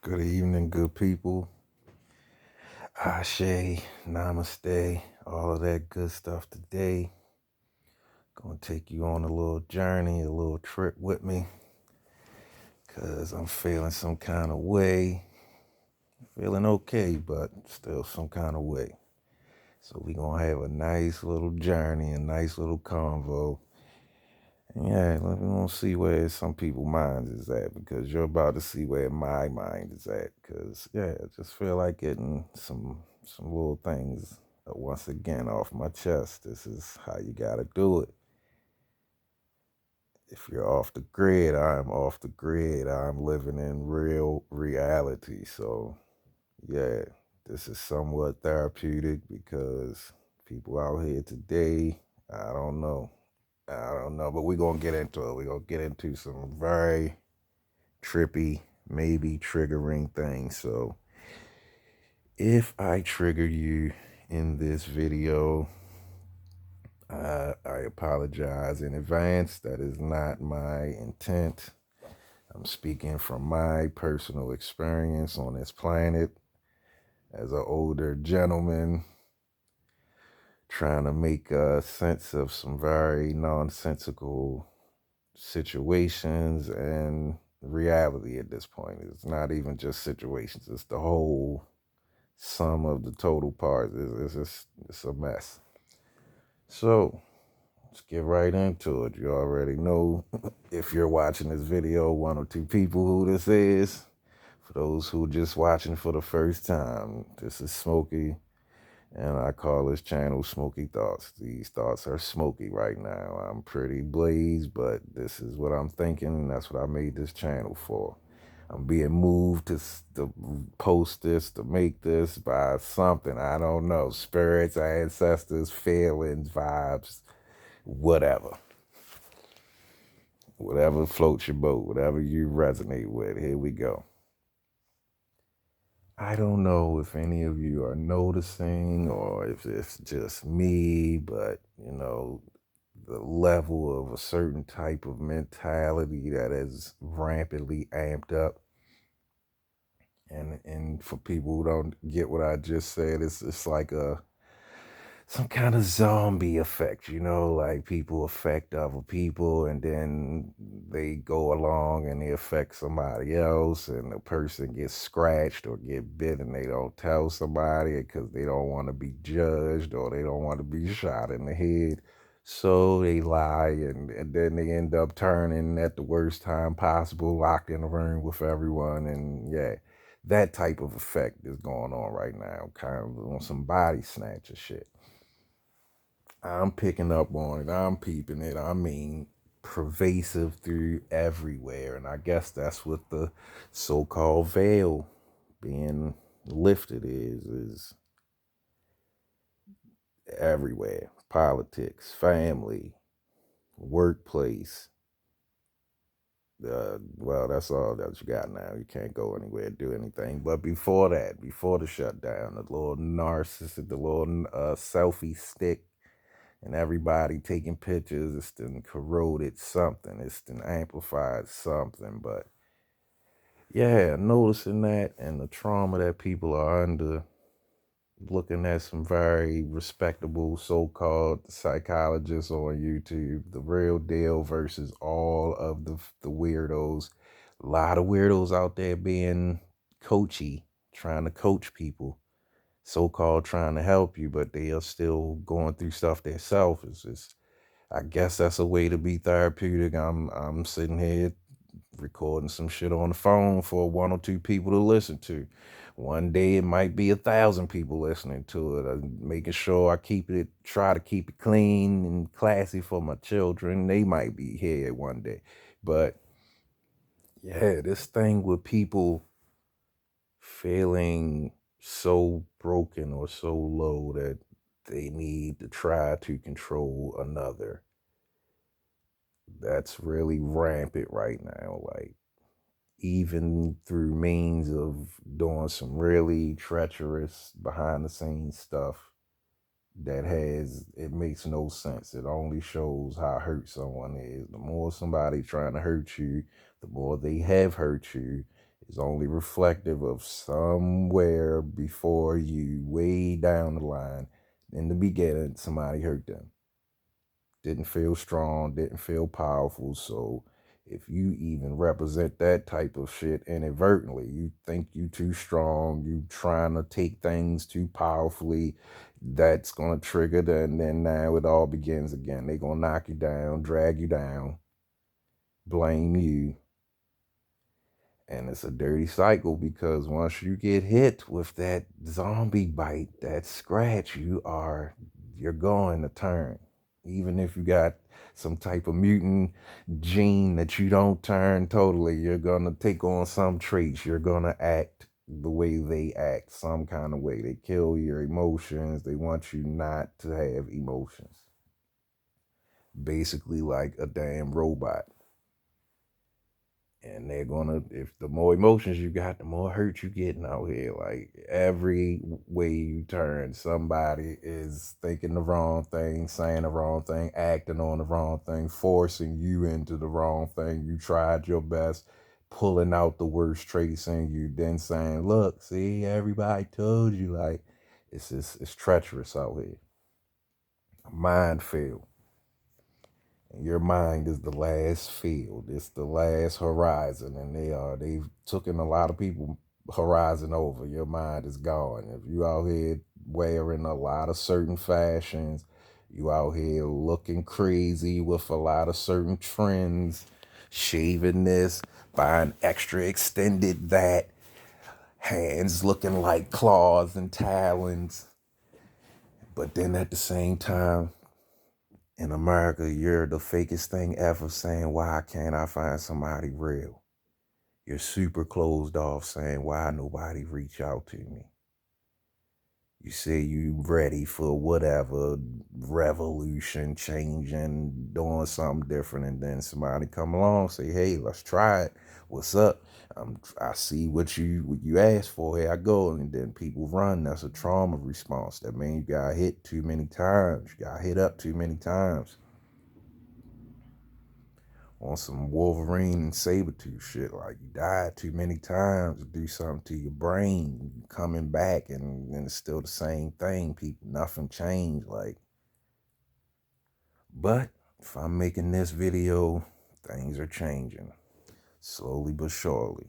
Good evening, good people. Ashe, namaste, all of that good stuff today. Gonna take you on a little journey, a little trip with me, cause I'm feeling some kind of way. Feeling okay, but still some kind of way. So we gonna have a nice little journey, a nice little convo. Yeah, we're gonna see where some people's minds is at because you're about to see where my mind is at. Cause yeah, I just feel like getting some little things once again off my chest. This is how you gotta do it. If you're off the grid, I'm off the grid. I'm living in real reality. So yeah, this is somewhat therapeutic because people out here today, I don't know. I don't know, but we're gonna get into it. We're gonna get into some very trippy, maybe triggering things. So if I trigger you in this video, I apologize in advance. That is not my intent. I'm speaking from my personal experience on this planet as an older gentleman trying to make a sense of some very nonsensical situations and reality at this point. It's not even just situations, it's the whole sum of the total parts. It's a mess. So let's get right into it. You already know if you're watching this video, one or two people who this is. For those who are just watching for the first time, this is Smokey, and I call this channel Smoky Thoughts. These thoughts are smoky right now. I'm pretty blazed, but this is what I'm thinking, and that's what I made this channel for. I'm being moved to post this, to make this by something. I don't know. Spirits, ancestors, feelings, vibes, whatever. Whatever floats your boat, whatever you resonate with. Here we go. I don't know if any of you are noticing or if it's just me, but the level of a certain type of mentality that is rampantly amped up. And for people who don't get what I just said, it's like some kind of zombie effect, like people affect other people and then they go along and they affect somebody else and the person gets scratched or get bit and they don't tell somebody because they don't want to be judged or they don't want to be shot in the head. So they lie and then they end up turning at the worst time possible, locked in a room with everyone. And yeah, that type of effect is going on right now, kind of on some body snatcher shit. I'm picking up on it. I'm peeping it. I mean, pervasive through everywhere. And I guess that's what the so-called veil being lifted is everywhere. Politics, family, workplace. Well, that's all that you got now. You can't go anywhere, do anything. But before that, before the shutdown, the little narcissist, the little selfie stick and everybody taking pictures, it's then corroded something, it's then amplified something. But yeah, noticing that and the trauma that people are under, looking at some very respectable so-called psychologists on YouTube, the real deal versus all of the weirdos. A lot of weirdos out there being coachy, trying to coach people, so-called trying to help you, but they are still going through stuff themselves. It's just, I guess that's a way to be therapeutic. I'm sitting here recording some shit on the phone for one or two people to listen to. One day it might be 1,000 people listening to it. I'm making sure I try to keep it clean and classy for my children. They might be here one day. But yeah, this thing with people feeling so broken or so low that they need to try to control another. That's really rampant right now. Like, even through means of doing some really treacherous behind the scenes stuff it makes no sense. It only shows how hurt someone is. The more somebody trying to hurt you, the more they have hurt you, is only reflective of somewhere before you, way down the line. In the beginning, somebody hurt them. Didn't feel strong, didn't feel powerful. So if you even represent that type of shit inadvertently, you think you too strong, you trying to take things too powerfully, that's gonna trigger the, and then now it all begins again. They gonna knock you down, drag you down, blame you. And it's a dirty cycle because once you get hit with that zombie bite, that scratch, you're going to turn. Even if you got some type of mutant gene that you don't turn totally, you're going to take on some traits. You're going to act the way they act, some kind of way. They kill your emotions. They want you not to have emotions. Basically like a damn robot. And they're gonna, if the more emotions you got, the more hurt you getting out here. Like every way you turn, somebody is thinking the wrong thing, saying the wrong thing, acting on the wrong thing, forcing you into the wrong thing. You tried your best, pulling out the worst traits in you, then saying, look, see, everybody told you. Like, it's treacherous out here. Minefield. Your mind is the last field. It's the last horizon, and they've taken a lot of people horizon over. Your mind is gone. If you out here wearing a lot of certain fashions, you out here looking crazy with a lot of certain trends, shaving this, buying extra extended that, hands looking like claws and talons. But then at the same time, in America, you're the fakest thing ever saying, why can't I find somebody real? You're super closed off saying, why nobody reach out to me? You say you ready for whatever, revolution, changing, doing something different, and then somebody come along, say, hey, let's try it. What's up? I see what you asked for, here I go. And then people run. That's a trauma response. That means you got hit too many times. You got hit up too many times. On some Wolverine and Sabretooth shit. Like, you died too many times to do something to your brain. You coming back and it's still the same thing. People, nothing changed. Like, but if I'm making this video, things are changing. Slowly but surely.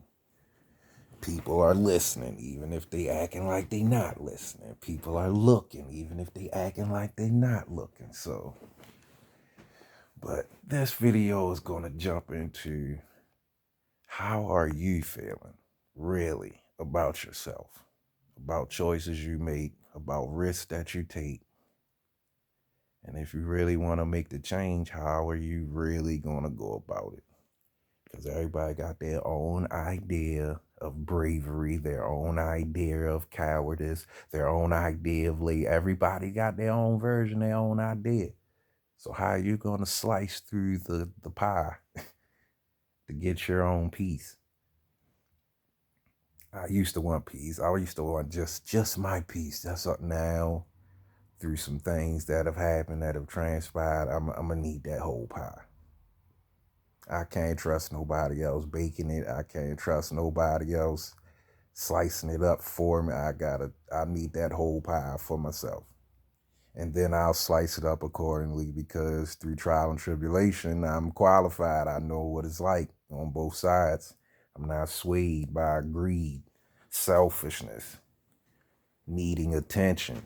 People are listening, even if they acting like they not listening. People are looking, even if they acting like they not looking. So, but this video is going to jump into how are you feeling, really, about yourself, about choices you make, about risks that you take. And if you really want to make the change, how are you really going to go about it? Because everybody got their own idea of bravery, their own idea of cowardice, their own idea of everybody got their own version, their own idea. So how are you going to slice through the pie to get your own piece? I used to want peace. I used to want just my peace. That's up now. Through some things that have happened, that have transpired, I'm gonna need that whole pie. I can't trust nobody else baking it. I can't trust nobody else slicing it up for me. I need that whole pie for myself. And then I'll slice it up accordingly because through trial and tribulation, I'm qualified. I know what it's like on both sides. I'm not swayed by greed, selfishness, needing attention.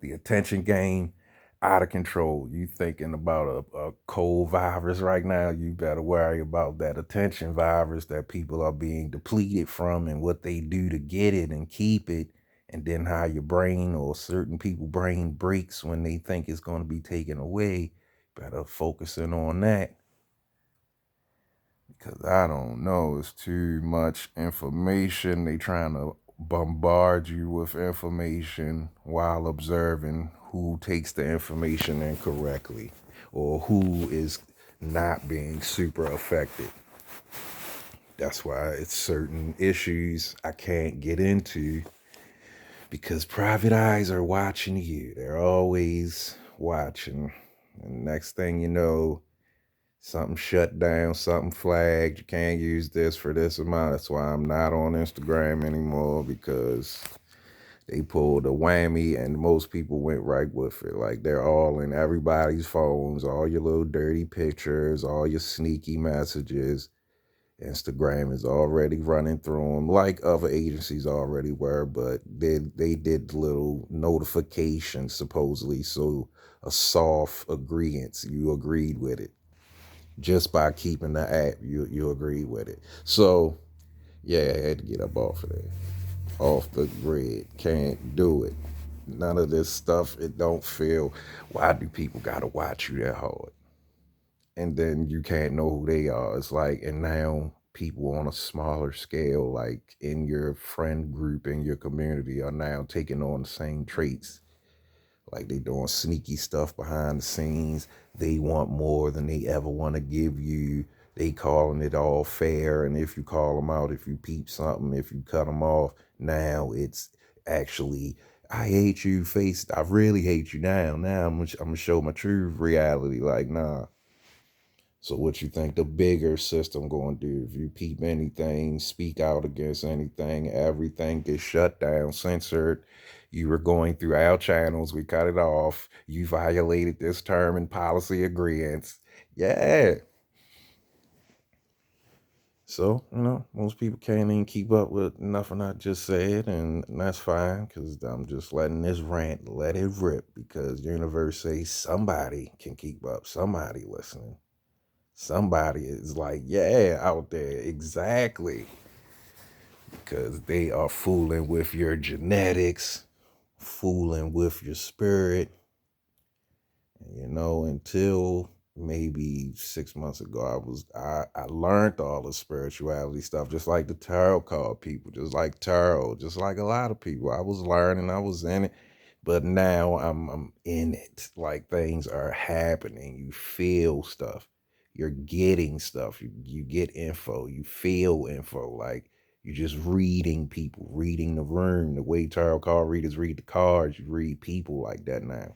The attention game out of control. You thinking about a cold virus right now, you better worry about that attention virus that people are being depleted from and what they do to get it and keep it. And then how your brain or certain people brain breaks when they think it's going to be taken away. Better focus in on that. Because I don't know, it's too much information. They trying to bombard you with information while observing who takes the information incorrectly or who is not being super affected. That's why it's certain issues I can't get into because private eyes are watching you. They're always watching. And next thing you know, Something shut down, something flagged. You can't use this for this amount. That's why I'm not on Instagram anymore, because they pulled a whammy and most people went right with it. Like, they're all in everybody's phones, all your little dirty pictures, all your sneaky messages. Instagram is already running through them, like other agencies already were, but they did little notifications supposedly, so a soft agreement, you agreed with it just by keeping the app. You agreed with it. So yeah, I had to get up off of there, off the grid. Can't do it. None of this stuff. It don't feel. Why do people gotta watch you that hard? And then you can't know who they are. It's like, and now people on a smaller scale, like in your friend group, in your community, are now taking on the same traits. Like, they doing sneaky stuff behind the scenes. They want more than they ever want to give you. They calling it all fair. And if you call them out, if you peep something, if you cut them off, now it's actually, I hate you, face. I really hate you now. Now I'm gonna show my true reality. Like, nah. So what you think the bigger system going to do? If you peep anything, speak out against anything, everything gets shut down, censored. You were going through our channels, we cut it off. You violated this term and policy agreements. Yeah. So, most people can't even keep up with nothing I just said, and that's fine, because I'm just letting this rant let it rip, because universe says somebody can keep up, somebody listening. Somebody is like, yeah, out there. Exactly. Because they are fooling with your genetics, fooling with your spirit. Until maybe 6 months ago, I learned all the spirituality stuff, just like the tarot card people, just like tarot, just like a lot of people. I was learning, I was in it, but now I'm in it. Like, things are happening. You feel stuff. You're getting stuff. You get info. You feel info. Like, you're just reading people, reading the room. The way tarot card readers read the cards, you read people like that now.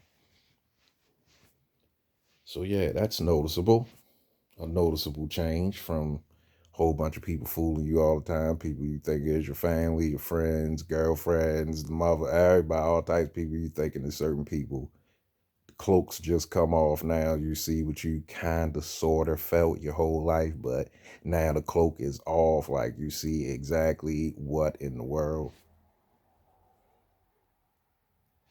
So yeah, that's noticeable. A noticeable change from a whole bunch of people fooling you all the time. People you think is your family, your friends, girlfriends, the mother, everybody, all types of people you thinking is certain people. The cloaks just come off now. You see what you kind of sort of felt your whole life, but now the cloak is off. Like, you see exactly what in the world.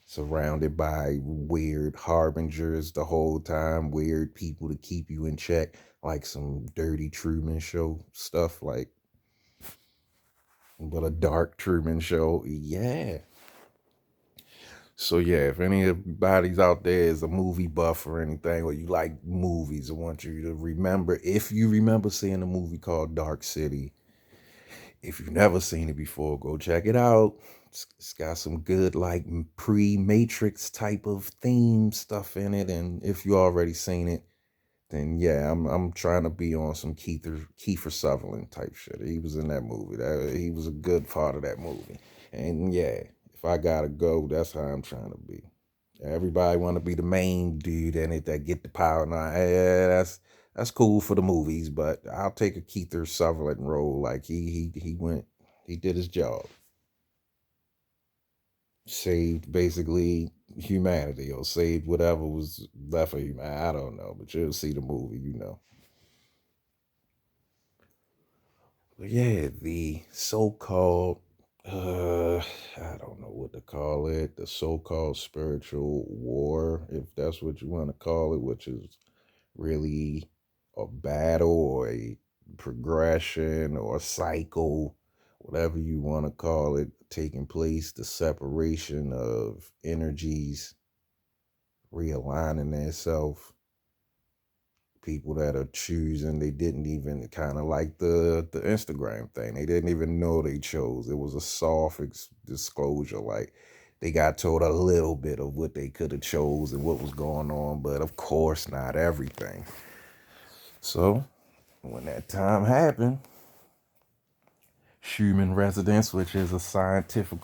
Surrounded by weird harbingers the whole time, weird people to keep you in check, like some dirty Truman Show stuff, like, but a dark Truman Show. Yeah. So yeah, if anybody's out there is a movie buff or anything, or you like movies, I want you to remember, if you remember seeing a movie called Dark City, if you've never seen it before, go check it out. It's got some good, like, pre-Matrix type of theme stuff in it, and if you already seen it, then yeah, I'm trying to be on some Kiefer Sutherland type shit. He was in that movie. He was a good part of that movie, and yeah, if I gotta go, that's how I'm trying to be. Everybody want to be the main dude in it that get the power. Now, yeah, that's cool for the movies, but I'll take a Keith Sutherland role. Like, he went, he did his job, saved basically humanity, or saved whatever was left of humanity. I don't know, but you'll see the movie. But yeah, the so-called, I don't know what to call it, the so-called spiritual war, if that's what you want to call it, which is really a battle or a progression or a cycle, whatever you want to call it, taking place, the separation of energies, realigning themselves. People that are choosing, they didn't even, kind of like the Instagram thing, they didn't even know they chose. It was a soft disclosure. Like, they got told a little bit of what they could have chose and what was going on, but of course not everything. So when that time happened, Schumann resonance, which is a scientific,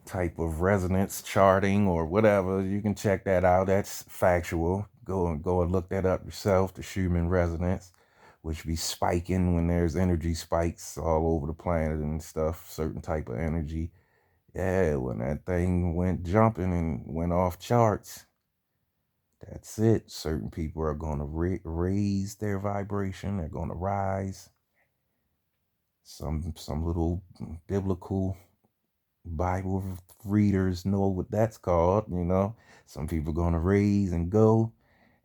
type of resonance charting or whatever. You can check that out. That's factual. Go and look that up yourself. The Schumann resonance, which be spiking when there's energy spikes all over the planet and stuff. Certain type of energy. Yeah, when that thing went jumping and went off charts, that's it. Certain people are going to raise their vibration. They're going to rise. Some little biblical Bible readers know what that's called, you know. Some people are going to raise and go,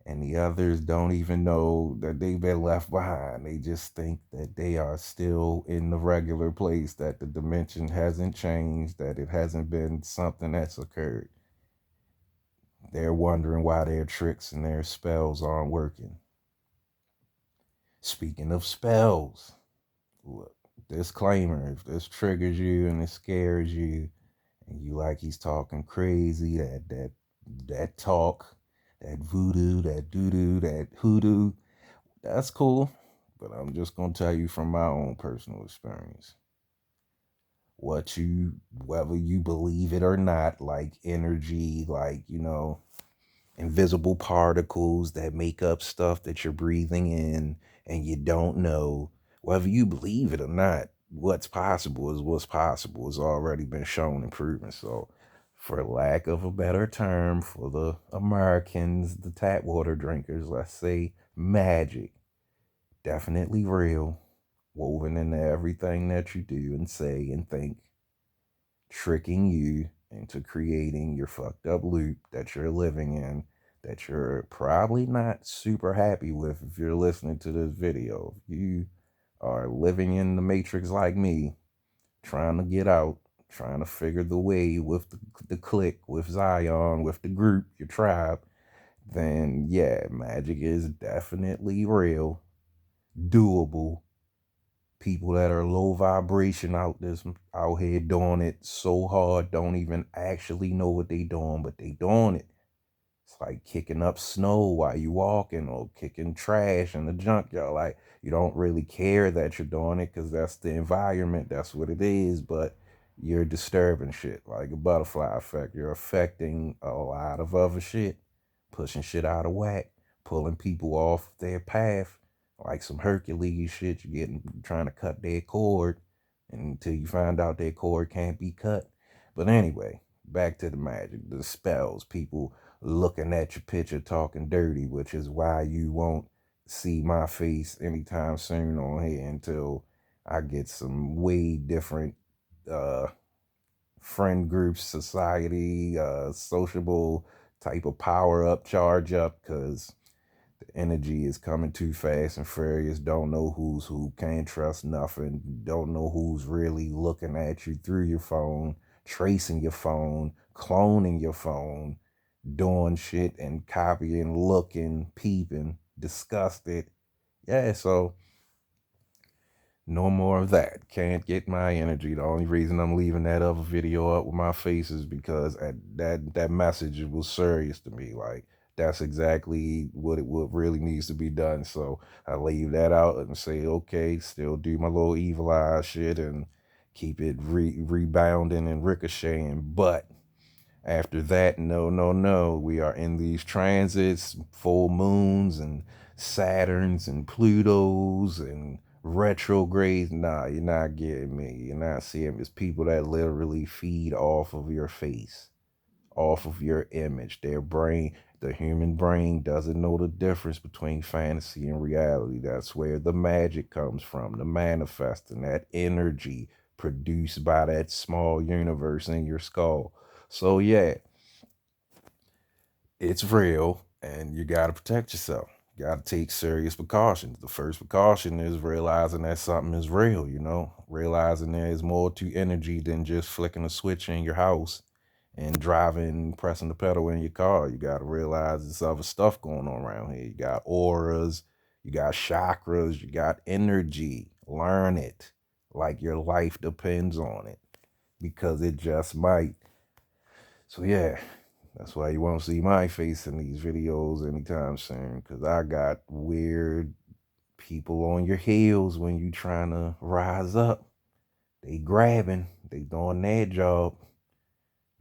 and the others don't even know that they've been left behind. They just think that they are still in the regular place, that the dimension hasn't changed, that it hasn't been something that's occurred. They're wondering why their tricks and their spells aren't working. Speaking of spells, look, disclaimer, if this triggers you and it scares you, and you like he's talking crazy, that talk, that voodoo, that doo-doo, that hoodoo, that's cool. But I'm just gonna tell you from my own personal experience. Whether you believe it or not, like energy, like, invisible particles that make up stuff that you're breathing in and you don't know, whether you believe it or not, what's possible is what's possible. It's already been shown and proven. So, for lack of a better term, for the Americans, the tap water drinkers, let's say magic, definitely real, woven into everything that you do and say and think, tricking you into creating your fucked up loop that you're living in, that you're probably not super happy with if you're listening to this video. If you are living in the matrix like me, trying to get out, trying to figure the way with the clique, with Zion, with the group, your tribe, then yeah, magic is definitely real, doable. People that are low vibration out here doing it so hard don't even actually know what they doing, but they doing it. It's like kicking up snow while you walking or kicking trash in the junkyard. Like, you don't really care that you're doing it because that's the environment, that's what it is, but you're disturbing shit like a butterfly effect. You're affecting a lot of other shit, pushing shit out of whack, pulling people off their path like some Hercules shit. You're trying to cut their cord until you find out their cord can't be cut. But anyway, back to the magic, the spells, people looking at your picture talking dirty, which is why you won't see my face anytime soon on here until I get some way different uh friend groups, society, sociable type of power up, charge up, because the energy is coming too fast and furious. Don't know who's who, can't trust nothing, don't know who's really looking at you through your phone, tracing your phone, cloning your phone, doing shit and copying, looking, peeping, disgusted. Yeah, so no more of that. Can't get my energy. The only reason I'm leaving that other video up with my face is because that message was serious to me. Like, that's exactly what really needs to be done. So I leave that out and say, okay, still do my little evil eye shit and keep it rebounding and ricocheting. But after that, no, no, no. We are in these transits, full moons and Saturns and Plutos and retrogrades. Nah, you're not getting me. You're not seeing me. It's people that literally feed off of your face, off of your image. Their brain, the human brain doesn't know the difference between fantasy and reality. That's where the magic comes from, the manifesting, that energy produced by that small universe in your skull. So yeah, it's real and you got to protect yourself. You got to take serious precautions. The first precaution is realizing that something is real, realizing there is more to energy than just flicking a switch in your house and driving, pressing the pedal in your car. You got to realize there's other stuff going on around here. You got auras, you got chakras, you got energy. Learn it like your life depends on it because it just might. So yeah, that's why you won't see my face in these videos anytime soon, because I got weird people on your heels when you trying to rise up. They grabbing, they doing their job.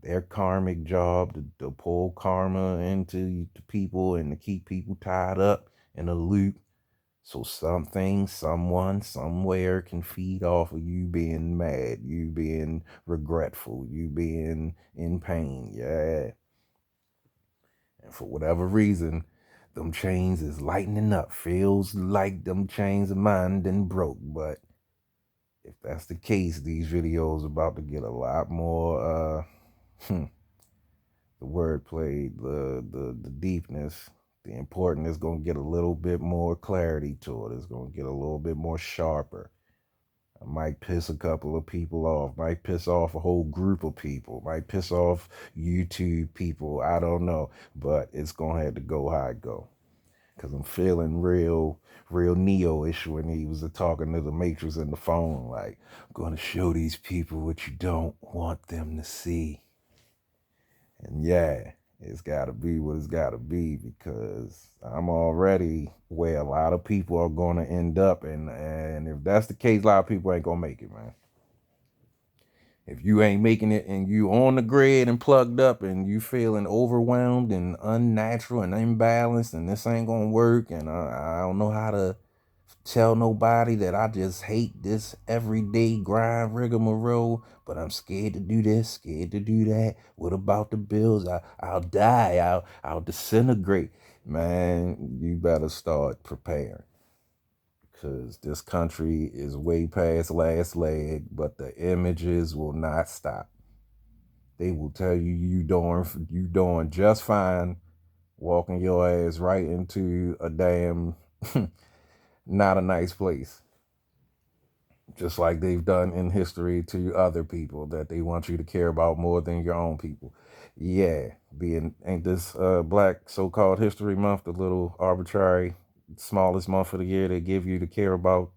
their karmic job to pull karma into the people and to keep people tied up in a loop. So something, someone, somewhere can feed off of you being mad, you being regretful, you being in pain. Yeah. And for whatever reason, them chains is lightening up. Feels like them chains of mine done broke. But if that's the case, these videos about to get a lot more the wordplay, the deepness, the important is gonna get a little bit more clarity to it. It's gonna get a little bit more sharper. I might piss a couple of people off, might piss off a whole group of people, might piss off YouTube people. I don't know. But it's gonna have to go how it go. Cause I'm feeling real Neo-ish when he was talking to the Matrix in the phone, like, I'm gonna show these people what you don't want them to see. And yeah, it's gotta be what it's gotta be, because I'm already where a lot of people are gonna end up, and if that's the case, a lot of people ain't gonna make it, man. If you ain't making it and you on the grid and plugged up and you feeling overwhelmed and unnatural and imbalanced and this ain't gonna work, and I don't know how to tell nobody that I just hate this everyday grind rigmarole, but I'm scared to do this, scared to do that. What about the bills? I'll die. I'll disintegrate. Man, you better start preparing, because this country is way past last leg, but the images will not stop. They will tell you you doing just fine, walking your ass right into a damn not a nice place. Just like they've done in history to other people that they want you to care about more than your own people. Yeah, ain't this Black so-called History Month the little arbitrary smallest month of the year they give you to care about,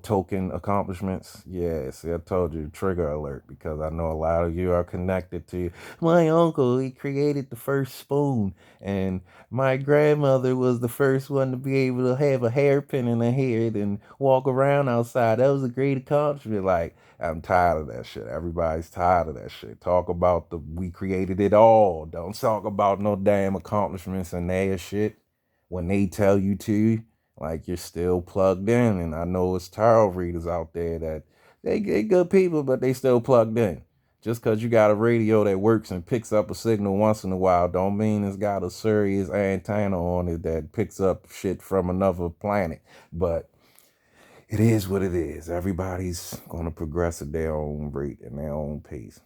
token accomplishments? Yeah, see, I told you, trigger alert, because I know a lot of you are connected to my uncle. He created the first spoon, and my grandmother was the first one to be able to have a hairpin in her head and walk around outside. That was a great accomplishment. Like, I'm tired of that shit. Everybody's tired of that shit. Talk about we created it all. Don't talk about no damn accomplishments and their shit when they tell you to. Like, you're still plugged in, and I know it's tarot readers out there that they good people, but they still plugged in. Just because you got a radio that works and picks up a signal once in a while don't mean it's got a serious antenna on it that picks up shit from another planet. But it is what it is. Everybody's going to progress at their own rate and their own pace.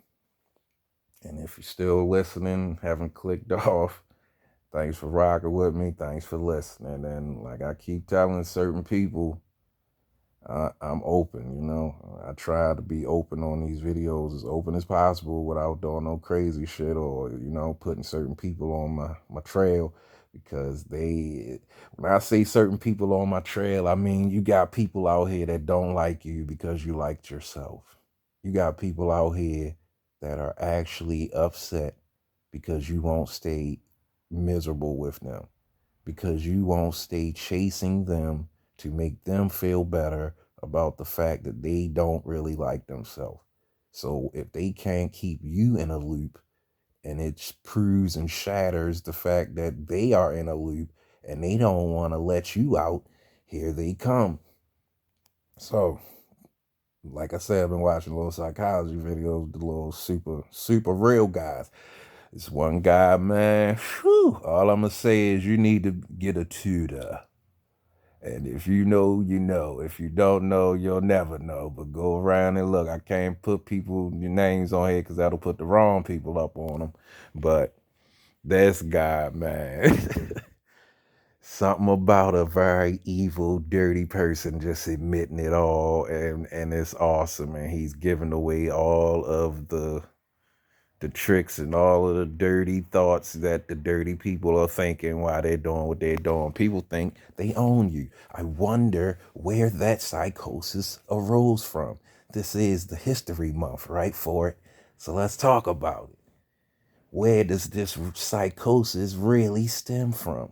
And if you're still listening, haven't clicked off, thanks for rocking with me. Thanks for listening. And like I keep telling certain people, I'm open. I try to be open on these videos, as open as possible, without doing no crazy shit or, putting certain people on my trail. Because when I say certain people on my trail, I mean, you got people out here that don't like you because you liked yourself. You got people out here that are actually upset because you won't stay miserable with them, because you won't stay chasing them to make them feel better about the fact that they don't really like themselves. So if they can't keep you in a loop, and it proves and shatters the fact that they are in a loop and they don't want to let you out, here they come. So, like I said, I've been watching little psychology videos, the little super real guys. This one guy, man, whew, all I'm going to say is you need to get a tutor. And if you know, you know. If you don't know, you'll never know. But go around and look. I can't put your names on here because that'll put the wrong people up on them. But this guy, man, something about a very evil, dirty person just admitting it all. And it's awesome. And he's giving away all of the tricks and all of the dirty thoughts that the dirty people are thinking while they're doing what they're doing. People think they own you. I wonder where that psychosis arose from. This is the history month, right, for it? So let's talk about it. Where does this psychosis really stem from?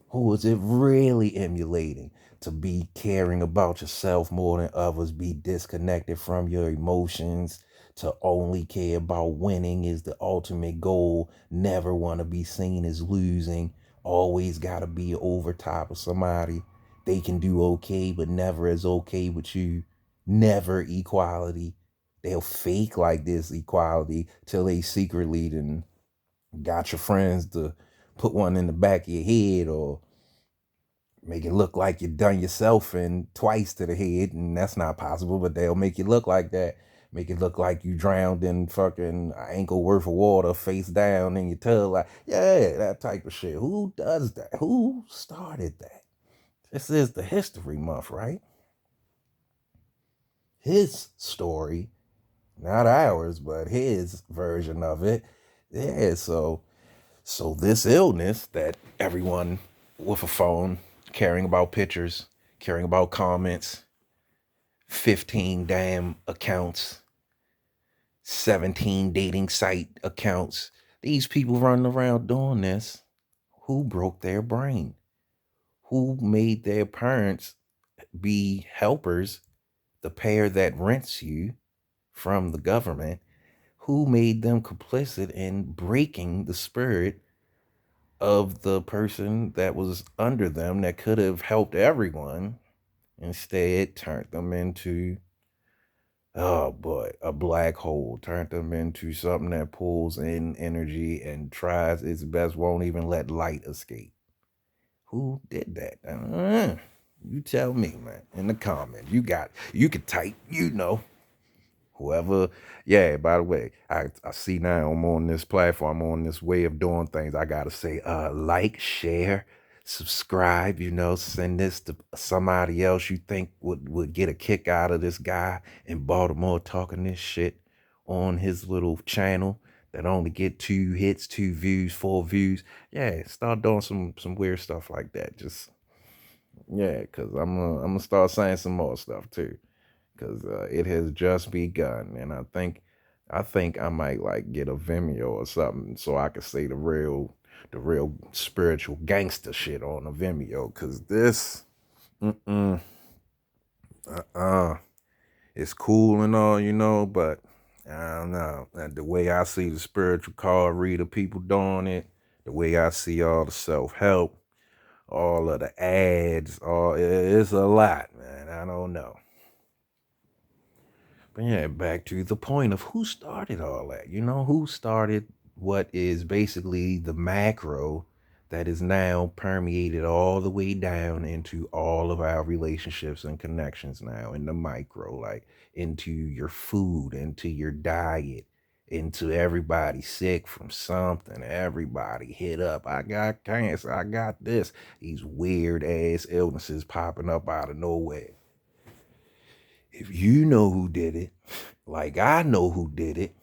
Who is it really emulating? To be caring about yourself more than others, be disconnected from your emotions, to only care about winning is the ultimate goal, never want to be seen as losing, always got to be over top of somebody. They can do okay, but never as okay with you. Never equality. They'll fake like this equality till they secretly then got your friends to put one in the back of your head or make it look like you done yourself in twice to the head, and that's not possible, but they'll make it look like that. Make it look like you drowned in fucking ankle worth of water, face down in your tub. Like, yeah, that type of shit. Who does that? Who started that? This is the history month, right? His story, not ours, but his version of it. Yeah, so this illness that everyone with a phone, caring about pictures, caring about comments, 15 damn accounts, 17 dating site accounts. These people running around doing this, who broke their brain? Who made their parents be helpers, the pair that rents you from the government? Who made them complicit in breaking the spirit of the person that was under them that could have helped everyone? Instead, turned them into, oh boy, a black hole. Turned them into something that pulls in energy and tries its best, won't even let light escape. Who did that? You tell me, man, in the comments. You can type, whoever. Yeah, by the way, I see now I'm on this platform, on this way of doing things. I gotta say, like, share, subscribe, send this to somebody else you think would get a kick out of this guy in Baltimore talking this shit on his little channel that only get 2 hits, 2 views, 4 views. Yeah, start doing some weird stuff like that. Just, yeah, because I'm gonna start saying some more stuff too, because it has just begun, and I think I might like get a Vimeo or something so I can say the real spiritual gangster shit on a Vimeo, because this, mm-mm, uh, it's cool and all, but I don't know. The way I see the spiritual card reader people doing it, the way I see all the self-help, all of the ads, it's a lot, man. I don't know. But yeah, back to the point of who started all that. Who started what is basically the macro that is now permeated all the way down into all of our relationships and connections now in the micro, like into your food, into your diet, into everybody sick from something, everybody hit up. I got cancer, I got this. These weird ass illnesses popping up out of nowhere. If you know who did it, like I know who did it,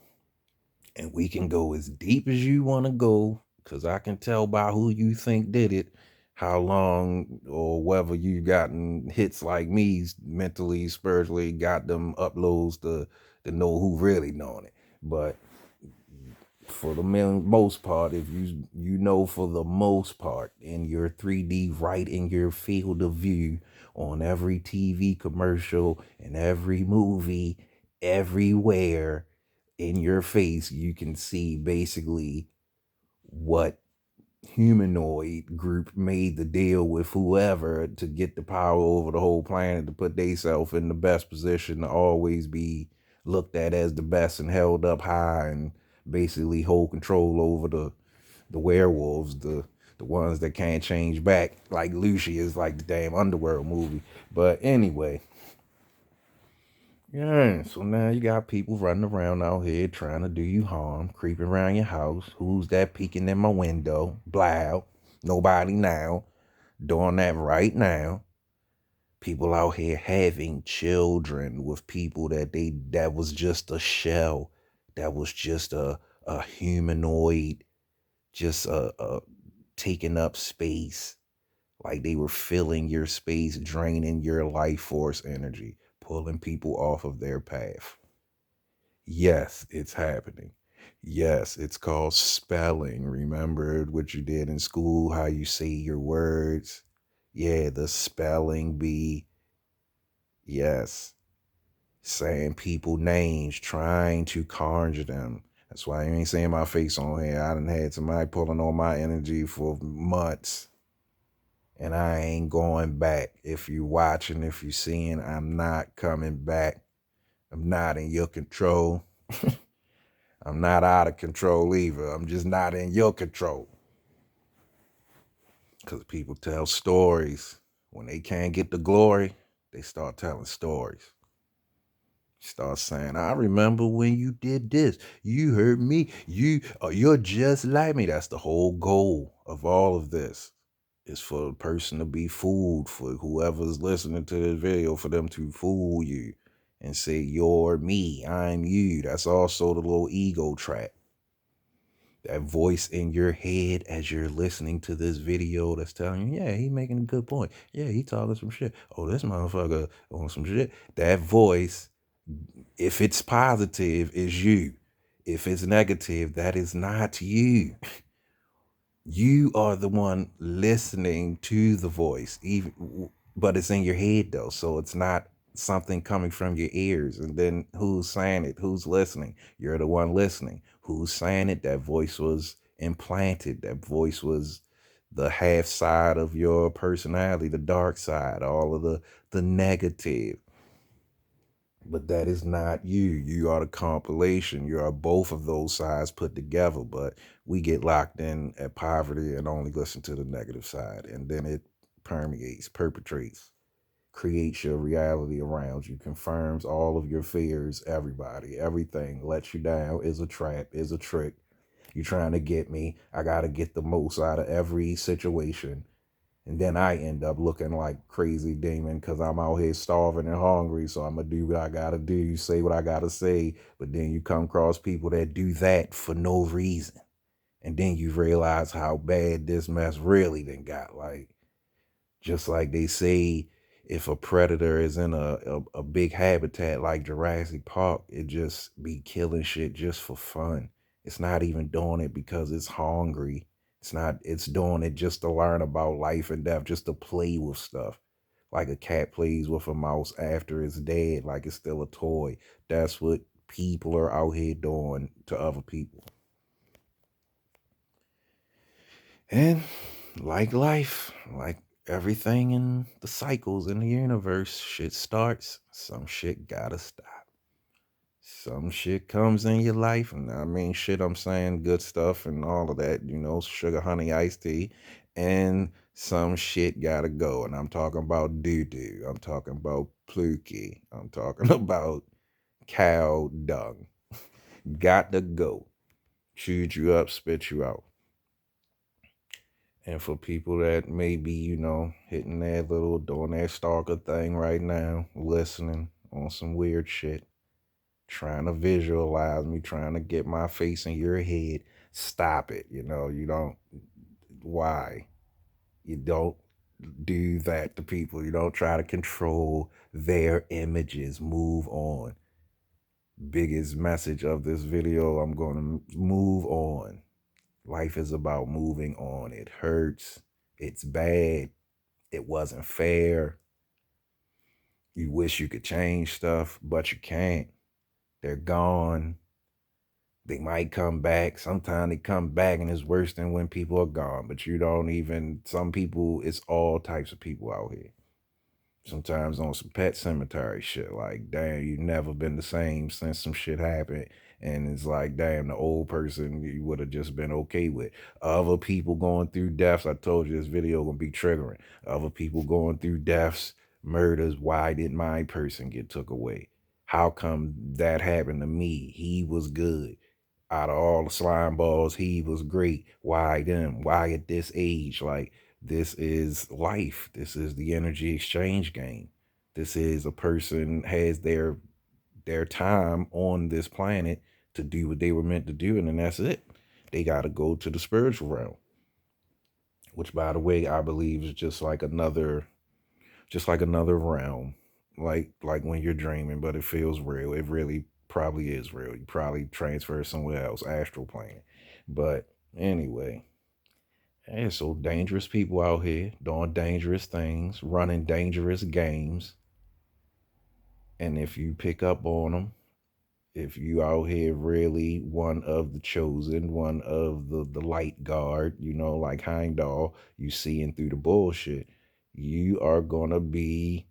and we can go as deep as you want to go, because I can tell by who you think did it, how long or whether you gotten hits like me, mentally, spiritually, got them uploads to know who really known it. But for the most part, if you know for the most part in your 3D, right in your field of view, on every TV commercial and every movie, everywhere in your face, you can see basically what humanoid group made the deal with whoever to get the power over the whole planet, to put themselves in the best position to always be looked at as the best and held up high, and basically hold control over the werewolves, the ones that can't change back, like Lucy is like the damn Underworld movie. But anyway, yeah, so now you got people running around out here trying to do you harm, creeping around your house. Who's that peeking in my window? Blow. Nobody now. Doing that right now. People out here having children with people that was just a shell. That was just a humanoid, just a taking up space. Like they were filling your space, draining your life force energy, pulling people off of their path. Yes, it's happening. Yes, it's called spelling. Remember what you did in school, how you say your words? Yeah, the spelling bee. Yes. saying people names, trying to conjure them. That's why you ain't seeing my face on here. I done had somebody pulling on my energy for months, and I ain't going back. If you watching, if you seeing, I'm not coming back. I'm not in your control. I'm not out of control either. I'm just not in your control. Because people tell stories. When they can't get the glory, they start telling stories. Start saying, I remember when you did this. You hurt me. You're just like me. That's the whole goal of all of this. Is for the person to be fooled, for whoever's listening to this video, for them to fool you and say, you're me, I'm you. That's also the little ego trap. That voice in your head as you're listening to this video that's telling you, yeah, he making a good point. Yeah, he talking some shit. Oh, this motherfucker on some shit. That voice, if it's positive, is you. If it's negative, that is not you. You are the one listening to the voice, even, but it's in your head though, so it's not something coming from your ears. And then who's saying it? Who's listening? You're the one listening. Who's saying it? That voice was implanted. That voice was the half side of your personality, the dark side, all of the negative. But that is not you. You are the compilation. You are both of those sides put together. But we get locked in at poverty and only listen to the negative side. And then it permeates, perpetrates, creates your reality around you, confirms all of your fears, everybody, everything lets you down, is a trap, is a trick. You're trying to get me. I got to get the most out of every situation. And then I end up looking like crazy demon because I'm out here starving and hungry. So I'm going to do what I got to do, say what I got to say. But then you come across people that do that for no reason. And then you realize how bad this mess really done got. Like, just like they say, if a predator is in a big habitat like Jurassic Park, it just be killing shit just for fun. It's not even doing it because it's hungry. It's doing it just to learn about life and death, just to play with stuff. Like a cat plays with a mouse after it's dead, like it's still a toy. That's what people are out here doing to other people. And like life, like everything in the cycles in the universe, shit starts, some shit gotta stop. Some shit comes in your life, and I mean shit, I'm saying good stuff and all of that, sugar, honey, iced tea, and some shit gotta go. And I'm talking about doo-doo, I'm talking about pluki, I'm talking about cow dung. Got to go. Chewed you up, spit you out. And for people that may be, hitting that little, doing that stalker thing right now, listening on some weird shit, trying to visualize me, trying to get my face in your head, stop it. You don't, why? You don't do that to people. You don't try to control their images. Move on. Biggest message of this video, I'm going to move on. Life is about moving on. It hurts. It's bad. It wasn't fair. You wish you could change stuff, but you can't. They're gone. They might come back. Sometimes they come back and it's worse than when people are gone. But some people, it's all types of people out here. Sometimes on some Pet Cemetery shit, like, damn, you've never been the same since some shit happened. And it's like, damn, the old person you would have just been okay with. Other people going through deaths, I told you this video gonna be triggering. Other people going through deaths, murders, why did my person get took away? How come that happened to me? He was good. Out of all the slime balls, he was great. Why them? Why at this age? Like, this is life. This is the energy exchange game. This is a person has their time on this planet to do what they were meant to do, and then that's it. They got to go to the spiritual realm, which, by the way, I believe is just like another realm, like when you're dreaming, but it feels real. It really probably is real. You probably transfer somewhere else, astral plane. But anyway. There's so dangerous people out here doing dangerous things, running dangerous games. And if you pick up on them, if you out here really one of the chosen, one of the light guard, like Heimdall, you seeing through the bullshit, you are gonna be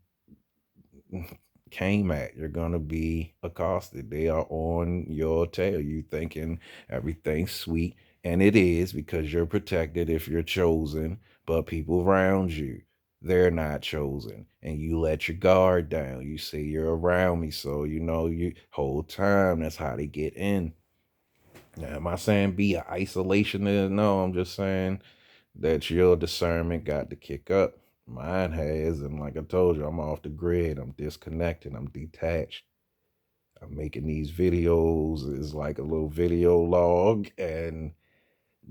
came at. You're gonna be accosted. They are on your tail. You thinking everything's sweet, and it is because you're protected if you're chosen. But people around you, they're not chosen, and you let your guard down. You say you're around me, so you whole time. That's how they get in. Now, am I saying be an isolationist? No, I'm just saying that your discernment got to kick up. Mine has, and like I told you, I'm off the grid. I'm disconnected. I'm detached. I'm making these videos. It's like a little video log, and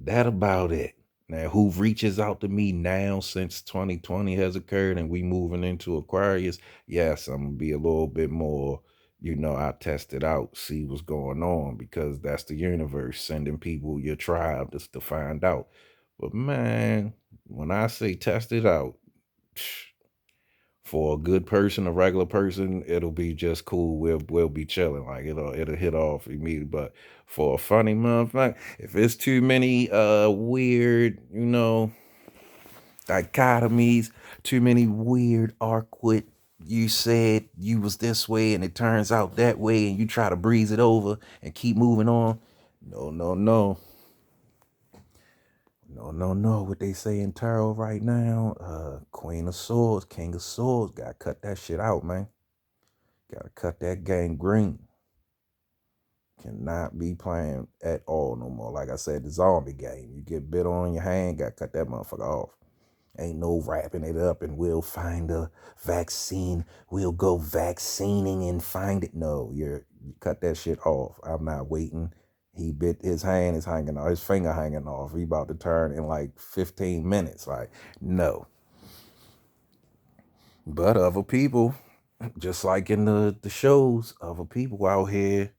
that about it. Now, who reaches out to me now since 2020 has occurred and we moving into Aquarius? Yes, I'm gonna be a little bit more, I test it out, see what's going on, because that's the universe sending people your tribe just to find out. But man, when I say test it out, for a good person, a regular person, it'll be just cool. We'll be chilling. Like it'll hit off immediately. But for a funny motherfucker, if it's too many weird, dichotomies, too many weird awkward, you said you was this way and it turns out that way, and you try to breeze it over and keep moving on. No, no, no. No, no, no. What they say in tarot right now, Queen of Swords, King of Swords, gotta cut that shit out, man. Gotta cut that game green. Cannot be playing at all no more. Like I said, the zombie game. You get bit on your hand, gotta cut that motherfucker off. Ain't no wrapping it up and we'll find a vaccine. We'll go vaccinating and find it. No, you cut that shit off. I'm not waiting. He bit his hand is hanging off, his finger hanging off. He about to turn in like 15 minutes. Like, no. But other people, just like in the shows, other people out here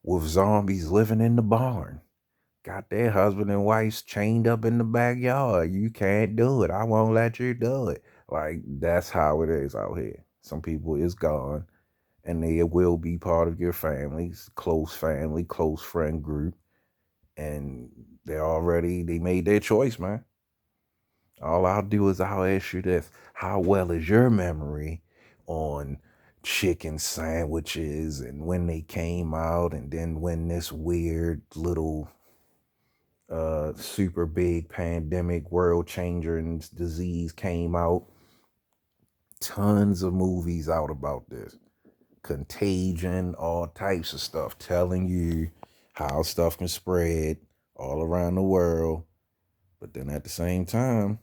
with zombies living in the barn. Got their husband and wives chained up in the backyard. You can't do it. I won't let you do it. Like, that's how it is out here. Some people is gone, and they will be part of your family, close friend group. And they made their choice, man. All I'll do is I'll ask you this. How well is your memory on chicken sandwiches and when they came out, and then when this weird little super big pandemic world changer and disease came out? Tons of movies out about this. Contagion, all types of stuff telling you how stuff can spread all around the world. But then at the same time,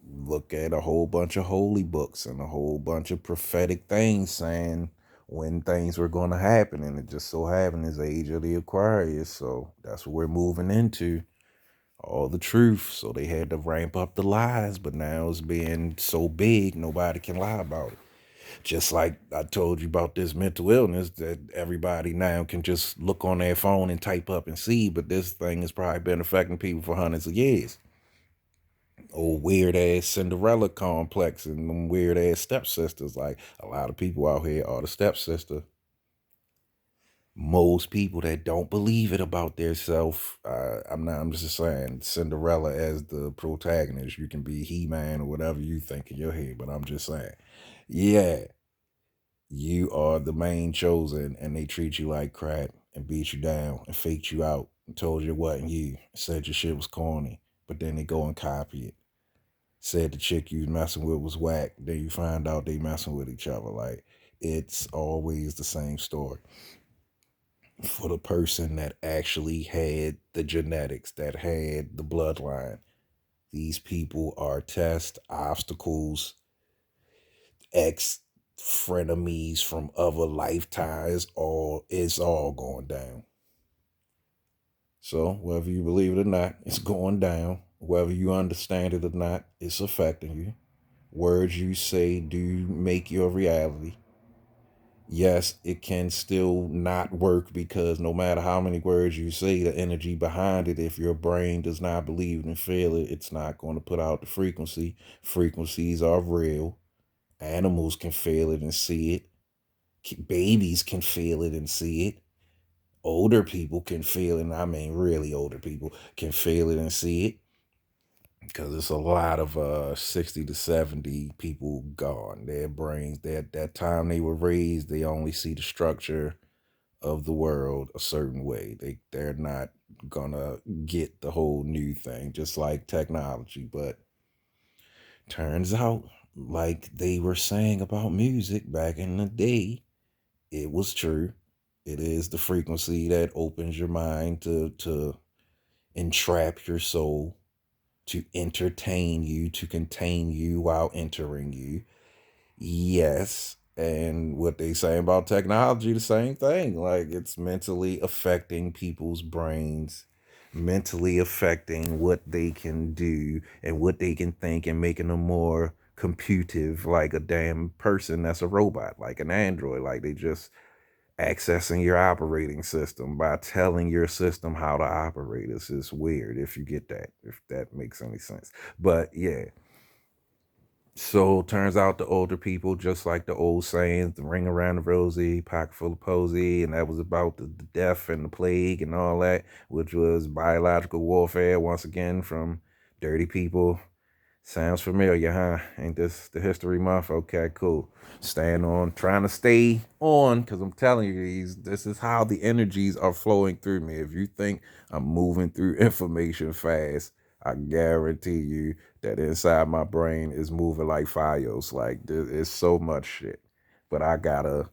look at a whole bunch of holy books and a whole bunch of prophetic things saying when things were going to happen. And it just so happened is the age of the Aquarius. So that's what we're moving into. All the truth. So they had to ramp up the lies, but now it's being so big, nobody can lie about it. Just like I told you about this mental illness that everybody now can just look on their phone and type up and see, but this thing has probably been affecting people for hundreds of years. Old weird ass Cinderella complex and them weird ass stepsisters. Like a lot of people out here are the stepsister. Most people that don't believe it about their self, I'm just saying Cinderella as the protagonist. You can be He-Man or whatever you think in your head, but I'm just saying, yeah, you are the main chosen, and they treat you like crap and beat you down and faked you out and told you it wasn't you, said your shit was corny, but then they go and copy it. Said the chick you was messing with was whack, then you find out they messing with each other. Like, it's always the same story. For the person that actually had the genetics, that had the bloodline, these people are test obstacles, ex frenemies from other lifetimes. It's all going down. So whether you believe it or not, it's going down. Whether you understand it or not, it's affecting you. Words you say do make your reality. Yes, it can still not work because no matter how many words you say, the energy behind it, if your brain does not believe it and feel it, it's not going to put out the frequency. Frequencies are real. Animals can feel it and see it. Babies can feel it and see it. Older people can feel it, and I mean really older people can feel it and see it. Because it's a lot of 60 to 70 people gone. Their brains, that time they were raised, they only see the structure of the world a certain way. They're not gonna get the whole new thing, just like technology. But turns out, like they were saying about music back in the day, it was true. It is the frequency that opens your mind to entrap your soul, to entertain you, to contain you while entering you. Yes. And what they say about technology, the same thing. Like it's mentally affecting people's brains, mentally affecting what they can do and what they can think, and making them more computive, like a damn person that's a robot, like an android. Like they just accessing your operating system by telling your system how to operate. It's just weird if you get that, if that makes any sense. But yeah, so turns out the older people, just like the old sayings, the ring around the rosy, pocket full of posy, and that was about the death and the plague and all that, which was biological warfare once again from dirty people. Sounds familiar, huh? Ain't this the history month? Okay, cool. Staying on, trying to stay on, because I'm telling you, this is how the energies are flowing through me. If you think I'm moving through information fast, I guarantee you that inside my brain is moving like Fios. Like there's so much shit. But I gotta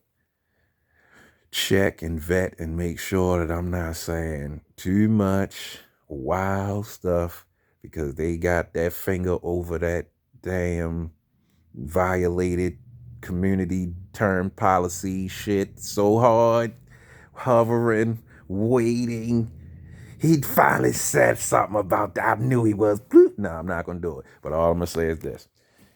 check and vet and make sure that I'm not saying too much wild stuff, because they got that finger over that damn violated community term policy shit so hard, hovering, waiting. He finally said something about that. I knew he was. No, I'm not going to do it. But all I'm going to say is this.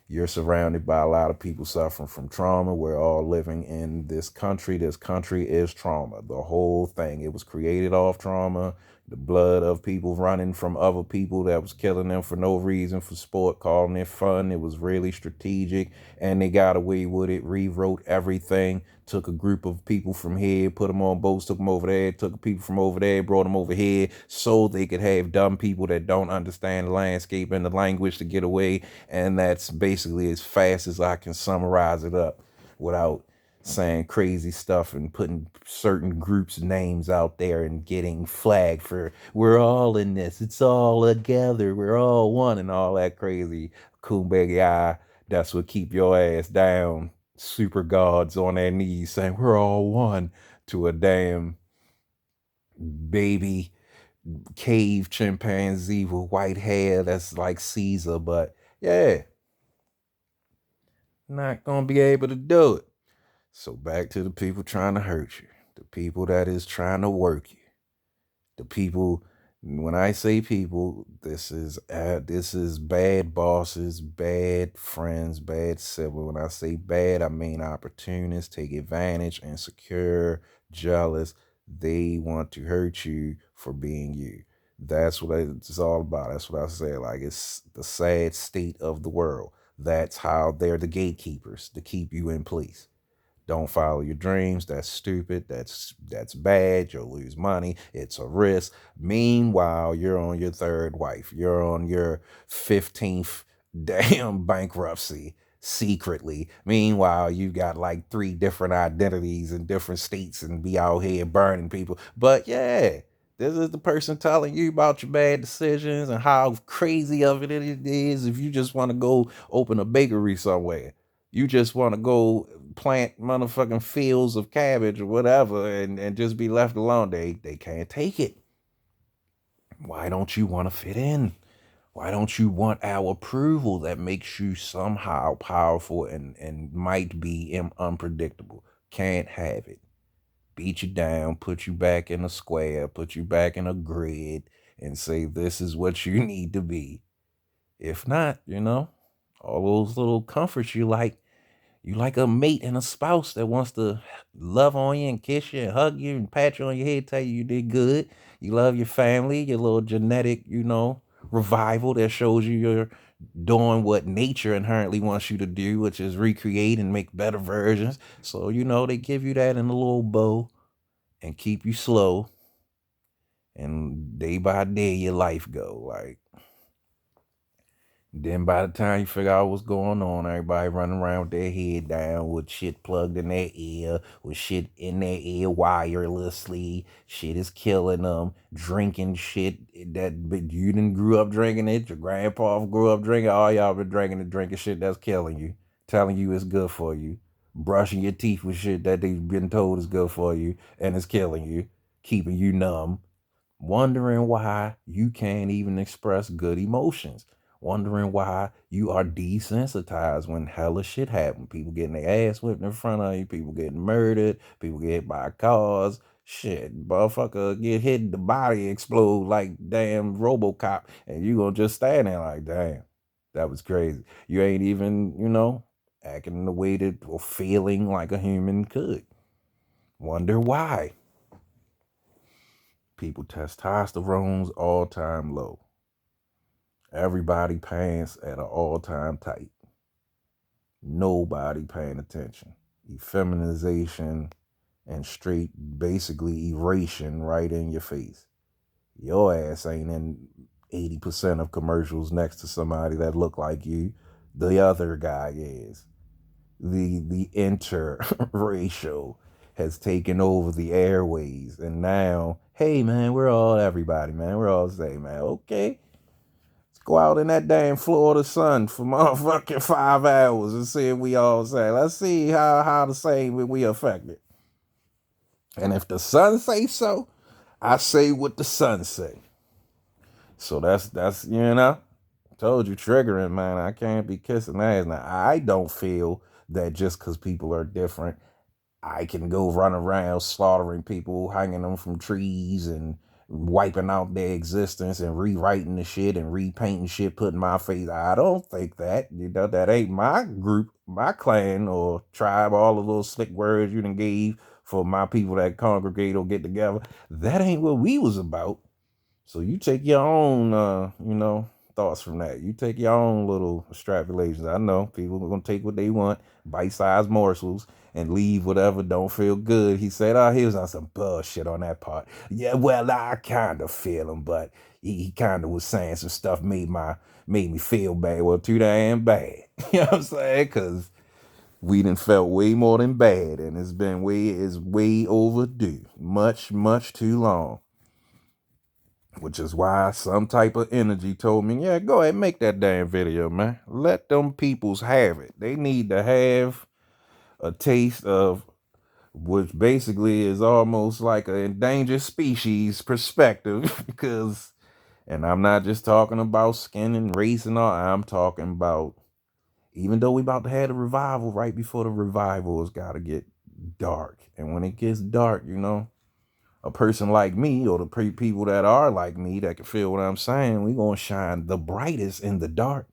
You're surrounded by a lot of people suffering from trauma. We're all living in this country. This country is trauma. The whole thing. It was created off trauma. The blood of people running from other people that was killing them for no reason, for sport, calling it fun. It was really strategic, and they got away with it. Rewrote everything. Took a group of people from here, put them on boats, took them over there, took people from over there, brought them over here, so they could have dumb people that don't understand the landscape and the language to get away. And that's basically as fast as I can summarize it up without saying crazy stuff and putting certain groups' names out there and getting flagged for we're all in this, it's all together, we're all one, and all that crazy kumbaya. That's what keep your ass down. Super gods on their knees saying we're all one, to a damn baby cave chimpanzee with white hair that's like Caesar. But yeah, not gonna be able to do it. So back to the people trying to hurt you, the people that is trying to work you, the people. When I say people, this is bad bosses, bad friends, bad sibling. When I say bad, I mean opportunists, take advantage, insecure, jealous. They want to hurt you for being you. That's what it's all about. That's what I say. Like it's the sad state of the world. That's how they're the gatekeepers to keep you in place. Don't follow your dreams. That's stupid. That's bad. You'll lose money. It's a risk. Meanwhile, you're on your third wife. You're on your 15th damn bankruptcy secretly. Meanwhile, you got like 3 different identities in different states and be out here burning people. But yeah, this is the person telling you about your bad decisions and how crazy of it is if you just want to go open a bakery somewhere. You just want to go plant motherfucking fields of cabbage or whatever and just be left alone. They can't take it. Why don't you want to fit in? Why don't you want our approval that makes you somehow powerful and might be unpredictable? Can't have it. Beat you down, put you back in a square, put you back in a grid, and say this is what you need to be. If not, all those little comforts you like a mate and a spouse that wants to love on you and kiss you and hug you and pat you on your head, tell you did good. You love your family, your little genetic, revival that shows you doing what nature inherently wants you to do, which is recreate and make better versions. So, they give you that in a little bow and keep you slow. And day by day, your life go. Like, then by the time you figure out what's going on, everybody running around with their head down, with shit plugged in their ear, with shit in their ear wirelessly. Shit is killing them. Drinking shit that but you didn't grew up drinking it. Your grandpa grew up drinking. All y'all been drinking shit that's killing you, telling you it's good for you. Brushing your teeth with shit that they've been told is good for you and it's killing you, keeping you numb. Wondering why you can't even express good emotions, wondering why you are desensitized when hella shit happen. People getting their ass whipped in front of you, people getting murdered, people get hit by cars. Shit, motherfucker get hit, the body explode like damn RoboCop, and you gonna just stand there like, damn, that was crazy. You ain't even, acting in the way that or feeling like a human could. Wonder why. People testosterone's all time low. Everybody pants at an all-time tight. Nobody paying attention. Effeminization and straight basically erasing right in your face. Your ass ain't in 80% of commercials next to somebody that look like you. The other guy is. The interracial has taken over the airways, and now, hey man, we're all everybody, man. We're all the same, man. Okay. Go out in that damn Florida sun for motherfucking 5 hours and see if we all say. Let's see how the same we affected. And if the sun say so, I say what the sun say. So that's told you triggering, man. I can't be kissing ass. Now I don't feel that just because people are different, I can go run around slaughtering people, hanging them from trees and wiping out their existence and rewriting the shit and repainting shit, putting my face. I don't think that. That ain't my group, my clan or tribe, all the little slick words you done gave for my people that congregate or get together. That ain't what we was about. So you take your own, thoughts from that. You take your own little extrapolations. I know people are gonna take what they want, bite-sized morsels, and leave whatever don't feel good. He said, "Oh, he was on some bullshit on that part." Yeah, well, I kind of feel him, but he kind of was saying some stuff made me feel bad. Well, too damn bad. You know what I'm saying? Because we done felt way more than bad, and it's way overdue, much too long. Which is why some type of energy told me, yeah, go ahead, make that damn video, man. Let them peoples have it. They need to have a taste of which basically is almost like an endangered species perspective. Because, and I'm not just talking about skin and race and all, I'm talking about, even though we about to have a revival, right before the revival, it's got to get dark. And when it gets dark, a person like me or the people that are like me that can feel what I'm saying, we gonna shine the brightest in the dark.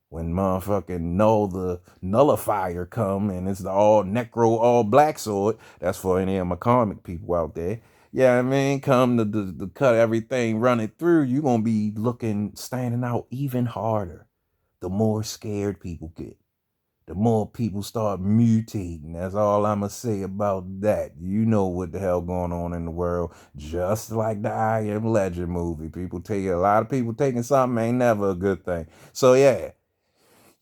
When motherfucking Null the Nullifier come and it's the all necro, all black sword, that's for any of my comic people out there. Yeah, I mean, come to cut everything, run it through, you gonna be standing out even harder. The more scared people get, the more people start mutating. That's all I'm going to say about that. You know what the hell going on in the world. Just like the I Am Legend movie. A lot of people taking something ain't never a good thing. So yeah,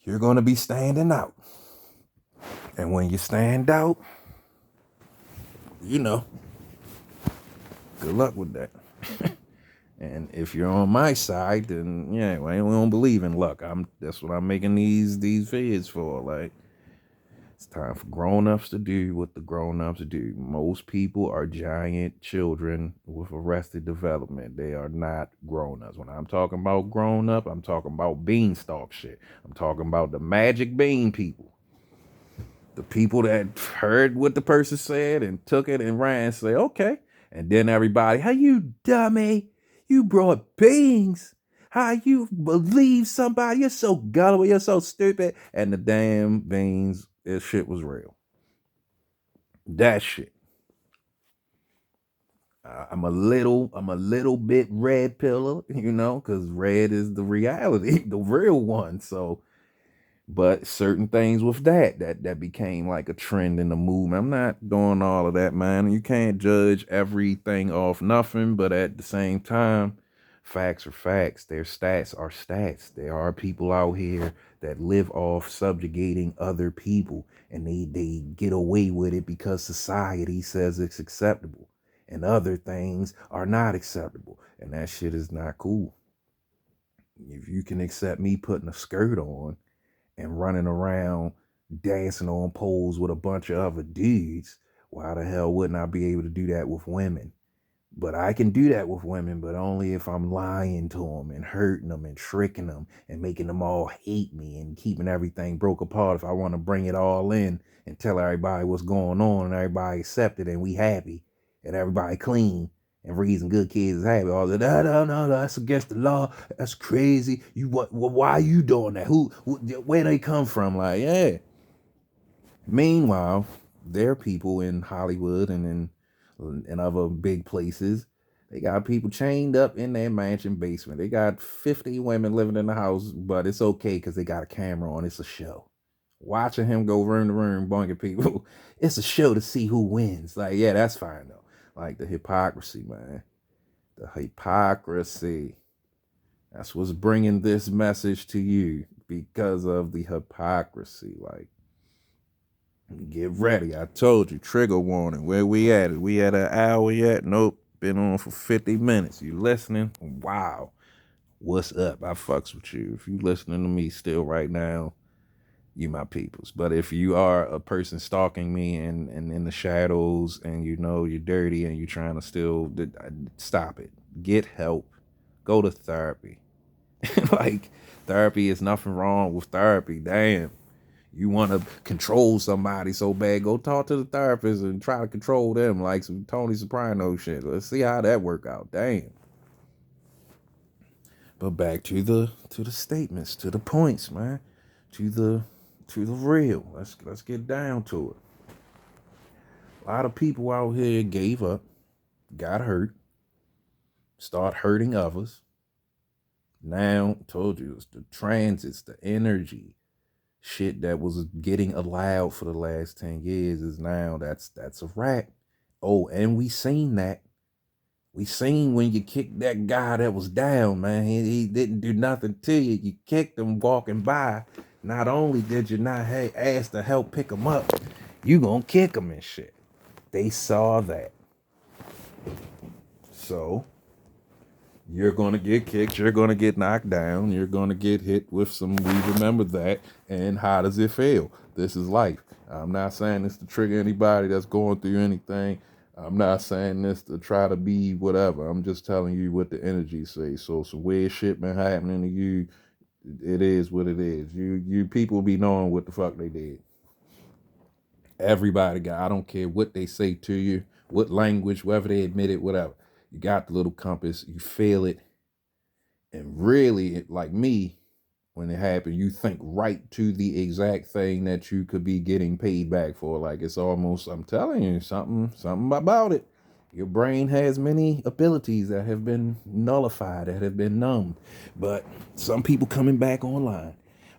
you're going to be standing out. And when you stand out, good luck with that. And if you're on my side, then yeah, we don't believe in luck. That's what I'm making these vids for. Like, it's time for grown-ups to do what the grown-ups do. Most people are giant children with arrested development. They are not grown-ups. When I'm talking about grown-up, I'm talking about beanstalk shit. I'm talking about the magic bean people. The people that heard what the person said and took it and ran and say, okay. And then everybody, how you dummy? You brought beans. How you believe somebody? You're so gullible. You're so stupid. And the damn beans, this shit was real. That shit. I'm a little bit red pillar, because red is the reality, the real one. So, but certain things with that became like a trend in the movement. I'm not doing all of that, man. You can't judge everything off nothing, but at the same time, facts are facts. Their stats are stats. There are people out here that live off subjugating other people, and they get away with it because society says it's acceptable, and other things are not acceptable, and that shit is not cool. If you can accept me putting a skirt on and running around dancing on poles with a bunch of other dudes, why the hell wouldn't I be able to do that with women? But I can do that with women, but only if I'm lying to them and hurting them and tricking them and making them all hate me and keeping everything broke apart. If I want to bring it all in and tell everybody what's going on and everybody accept it and we happy and everybody clean and raising good kids is happy. All that, no, that's against the law. That's crazy. You what? Why are you doing that? Where they come from? Like, yeah. Meanwhile, there are people in Hollywood and in other big places. They got people chained up in their mansion basement. They got 50 women living in the house, but it's okay because they got a camera on. It's a show. Watching him go room to room, bunking people. It's a show to see who wins. Like, yeah, that's fine though. Like the hypocrisy, man. The hypocrisy. That's what's bringing this message to you because of the hypocrisy. Like, get ready. I told you, trigger warning. Where we at? We at an hour yet? Nope. Been on for 50 minutes. You listening? Wow. What's up? I fucks with you. If you listening to me still right now, you my peoples. But if you are a person stalking me and in the shadows and you know you're dirty and you're trying to still stop it. Get help. Go to therapy. Like, therapy is nothing wrong with therapy. Damn. You want to control somebody so bad, go talk to the therapist and try to control them like some Tony Soprano shit. Let's see how that work out. Damn. But back to the statements, to the points, man. To the real. Let's get down to it. A lot of people out here gave up, got hurt, start hurting others. Now, told you, it's the transits, the energy, shit that was getting allowed for the last 10 years is now that's a wrap. Oh, and we seen that. We seen when you kicked that guy that was down, man. He didn't do nothing to you. You kicked him walking by. Not only did you not ask to help pick him up, you gonna kick him and shit. They saw that. So you're going to get kicked. You're going to get knocked down. You're going to get hit with some, we remember that. And how does it feel? This is life. I'm not saying this to trigger anybody that's going through anything. I'm not saying this to try to be whatever. I'm just telling you what the energy says. So some weird shit been happening to you. It is what it is. You people be knowing what the fuck they did. Everybody got, I don't care what they say to you, what language, whether they admit it, whatever. You got the little compass, you feel it. And really, like me, when it happened, you think right to the exact thing that you could be getting paid back for. Like, it's almost, I'm telling you, something about it. Your brain has many abilities that have been nullified, that have been numbed. But some people coming back online.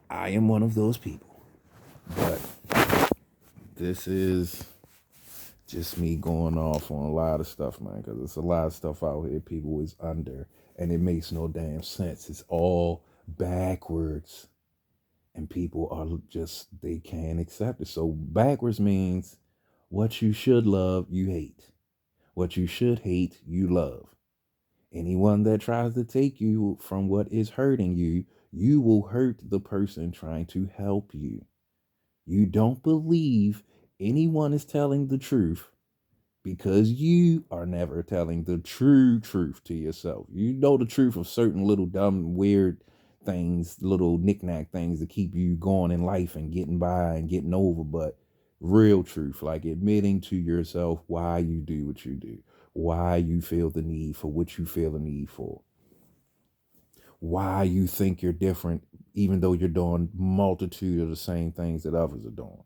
I am one of those people. But this is just me going off on a lot of stuff, man, because there's a lot of stuff out here people is under, and it makes no damn sense. It's all backwards, and people are just, they can't accept it. So backwards means what you should love, you hate. What you should hate, you love. Anyone that tries to take you from what is hurting you, you will hurt the person trying to help you. You don't believe anyone is telling the truth because you are never telling the true truth to yourself. You know the truth of certain little dumb, weird things, little knick-knack things that keep you going in life and getting by and getting over, but real truth, like admitting to yourself why you do what you do, why you feel the need for what you feel the need for, why you think you're different even though you're doing multitude of the same things that others are doing.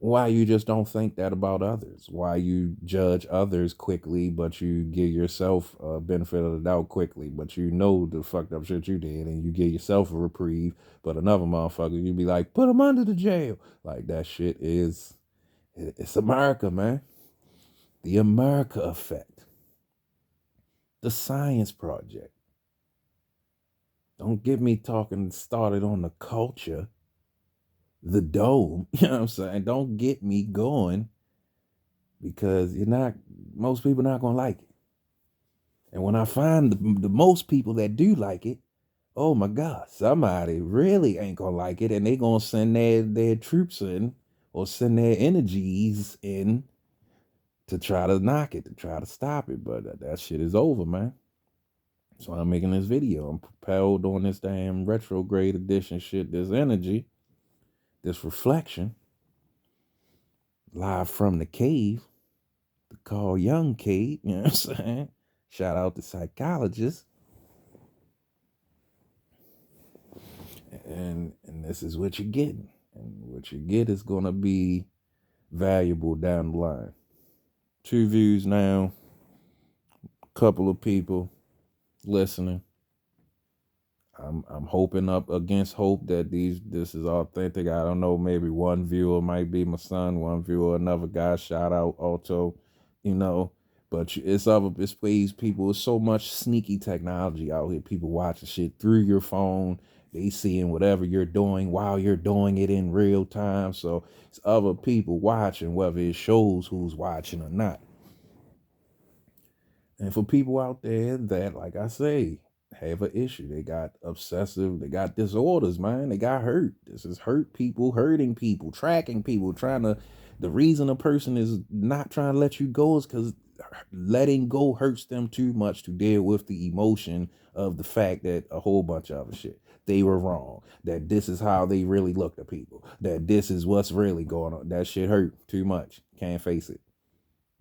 Why you just don't think that about others? Why you judge others quickly, but you give yourself a benefit of the doubt quickly, but you know the fucked up shit you did, and you give yourself a reprieve, but another motherfucker, you be like, put him under the jail. Like that shit is, it's America, man. The America effect. The science project. Don't get me talking started on the culture, the dome. You know what I'm saying? Don't get me going because most people not gonna like it. And when I find the most people that do like it, oh my God, somebody really ain't gonna like it, and they gonna send their troops in or send their energies in to try to knock it, to try to stop it. But that shit is over, man. So I'm making this video. I'm propelled on this damn retrograde edition shit, this energy, this reflection, live from the cave, the Carl Jung cave, you know what I'm saying? Shout out to psychologists. And this is what you're getting. And what you get is gonna be valuable down the line. 2 views now, couple of people listening. I'm hoping up against hope that this is authentic. I don't know, maybe one viewer might be my son, one viewer another guy. Shout out Alto, you know. But it's ways people. There's so much sneaky technology out here. People watching shit through your phone. They seeing whatever you're doing while you're doing it in real time. So it's other people watching, whether it shows who's watching or not. And for people out there that, like I say, have an issue, they got obsessive, they got disorders, man. They got hurt. This is hurt people, hurting people, tracking people, trying to. The reason a person is not trying to let you go is because letting go hurts them too much to deal with the emotion of the fact that a whole bunch of other shit. They were wrong. That this is how they really look at people. That this is what's really going on. That shit hurt too much. Can't face it.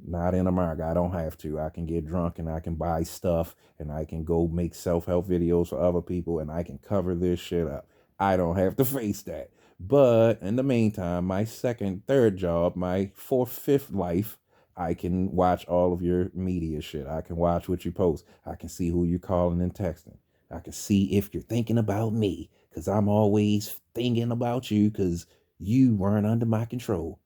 Not in America. I don't have to. I can get drunk and I can buy stuff and I can go make self-help videos for other people and I can cover this shit up. I don't have to face that. But in the meantime, my second, third job, my fourth, fifth life, I can watch all of your media shit. I can watch what you post. I can see who you're calling and texting. I can see if you're thinking about me because I'm always thinking about you because you weren't under my control.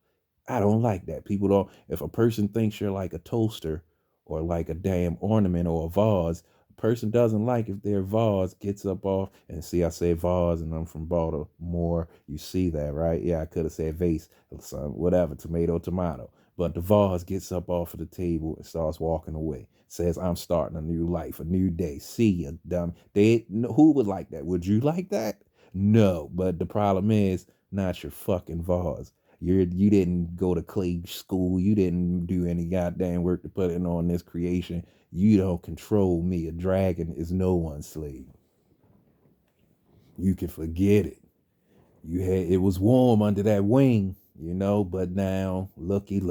I don't like that. People don't, if a person thinks you're like a toaster or like a damn ornament or a vase, a person doesn't like if their vase gets up off. And see, I say vase and I'm from Baltimore. You see that, right? Yeah, I could have said vase, whatever, tomato, tomato. But the vase gets up off of the table and starts walking away. Says, I'm starting a new life, a new day. See ya, dumb. Who would like that? Would you like that? No. But the problem is, not your fucking vase. You didn't go to clay school. You didn't do any goddamn work to put it on this creation. You don't control me. A dragon is no one's slave. You can forget it. It was warm under that wing, but now looky.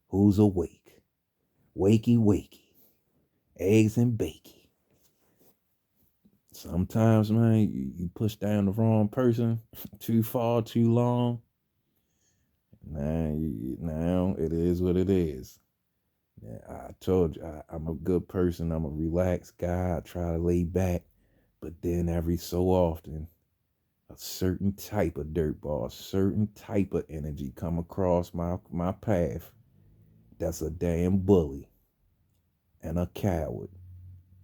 Who's awake? Wakey. Eggs and bakey. Sometimes, man, you push down the wrong person too far, too long. Now it is what it is. I told you, I'm a good person. I'm a relaxed guy. I try to lay back. But then every so often, a certain type of dirtball, a certain type of energy come across my path that's a damn bully and a coward.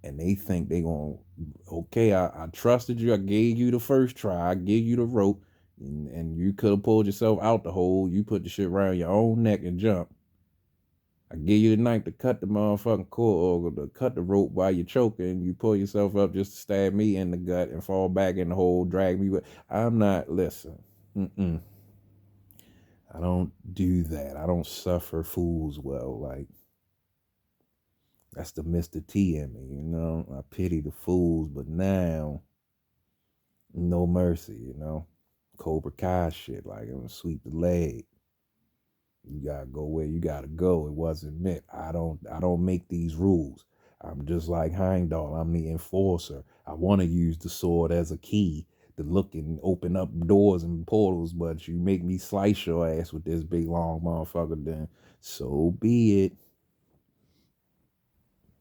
And they think they gonna, okay, I trusted you. I gave you the first try. I gave you the rope. And you could have pulled yourself out the hole. You put the shit around your own neck and jump. I give you the knife to cut the motherfucking cord or to cut the rope while you're choking. You pull yourself up just to stab me in the gut and fall back in the hole, drag me. I'm not, listen. I don't do that. I don't suffer fools well. Like, that's the Mr. T in me, I pity the fools, but now, no mercy, Cobra Kai shit. Like, I'm gonna sweep the leg. You gotta go where you gotta go. It wasn't meant. I don't make these rules. I'm just like Heimdall. I'm the enforcer. I want to use the sword as a key to look and open up doors and portals, but you make me slice your ass with this big long motherfucker, then so be it.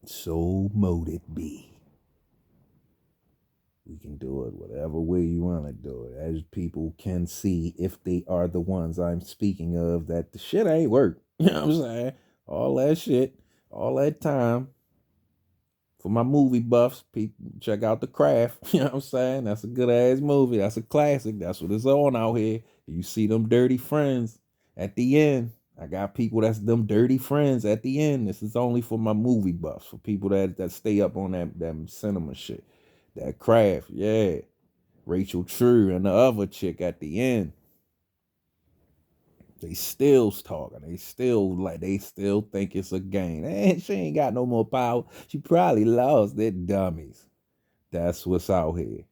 So mote it be. We can do it whatever way you want to do it. As people can see, if they are the ones I'm speaking of, that the shit ain't work. You know what I'm saying? All that shit, all that time. For my movie buffs, people check out The Craft. You know what I'm saying? That's a good ass movie. That's a classic. That's what it's on out here. You see them dirty friends at the end. I got people that's them dirty friends at the end. This is only for my movie buffs, for people that stay up on that cinema shit. That Craft, yeah. Rachel True and the other chick at the end. They still talking. They still think it's a game. And she ain't got no more power. She probably lost. They're dummies. That's what's out here.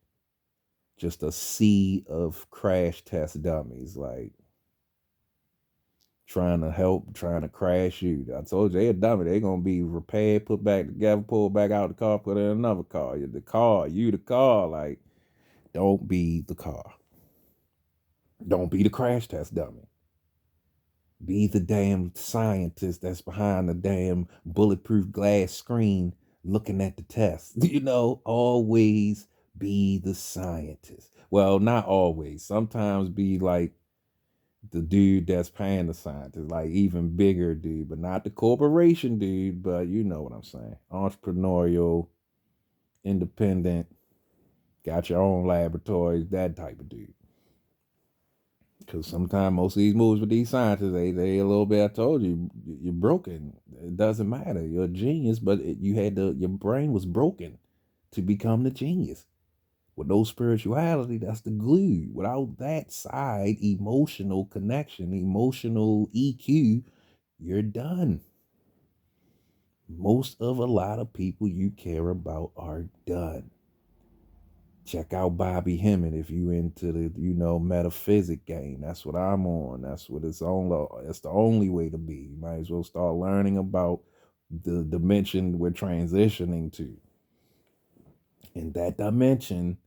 Just a sea of crash test dummies, like trying to crash you. I told you, they a dummy. They gonna be repaired, put back together, pulled back out the car, put in another car. You the car. Like, don't be the car. Don't be the crash test dummy. Be the damn scientist that's behind the damn bulletproof glass screen looking at the test. Always be the scientist. Well, not always. Sometimes be like the dude that's paying the scientist, like even bigger dude, but not the corporation dude, but you know what I'm saying. Entrepreneurial, independent, got your own laboratories, that type of dude. Because sometimes most of these movies with these scientists, they a little bit. I told you, you're broken. It doesn't matter. You're a genius, but your brain was broken to become the genius. With no spirituality, that's the glue. Without that side, emotional connection, emotional EQ, you're done. Most of a lot of people you care about are done. Check out Bobby Hemmett if you into the, metaphysic game. That's what I'm on. That's what it's on. That's the only way to be. You might as well start learning about the dimension we're transitioning to. In that dimension,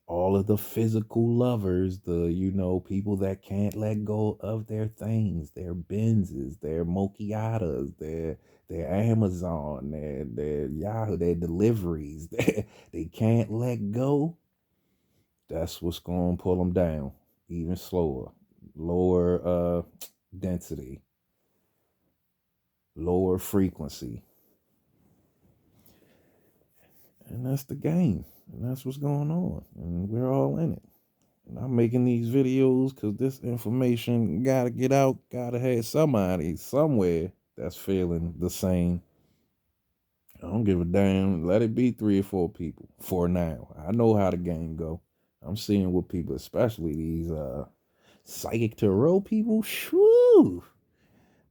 all of the physical lovers, people that can't let go of their things, their Benzes, their Mokiatas, their Amazon, their Yahoo, their deliveries, they can't let go. That's what's going to pull them down even slower. Lower density, lower frequency. And that's the game. And that's what's going on. And we're all in it. And I'm making these videos because this information got to get out. Got to have somebody somewhere that's feeling the same. I don't give a damn. Let it be 3 or 4 people for now. I know how the game go. I'm seeing what people, especially these psychic tarot people, shoo,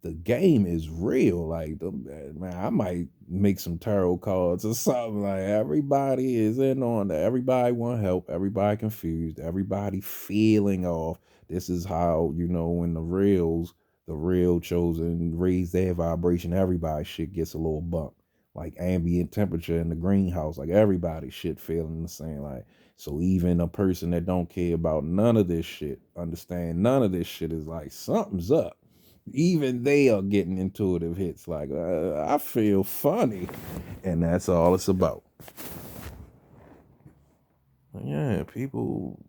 the game is real. Like, man, I might make some tarot cards or something. Like, everybody is in on that. Everybody want help. Everybody confused. Everybody feeling off. This is how, when the real chosen raise their vibration, everybody shit gets a little bump. Like ambient temperature in the greenhouse. Like, everybody shit feeling the same. Like, so even a person that don't care about none of this shit, understand none of this shit, is like, something's up. Even they are getting intuitive hits like, I feel funny. And that's all it's about. Yeah, people,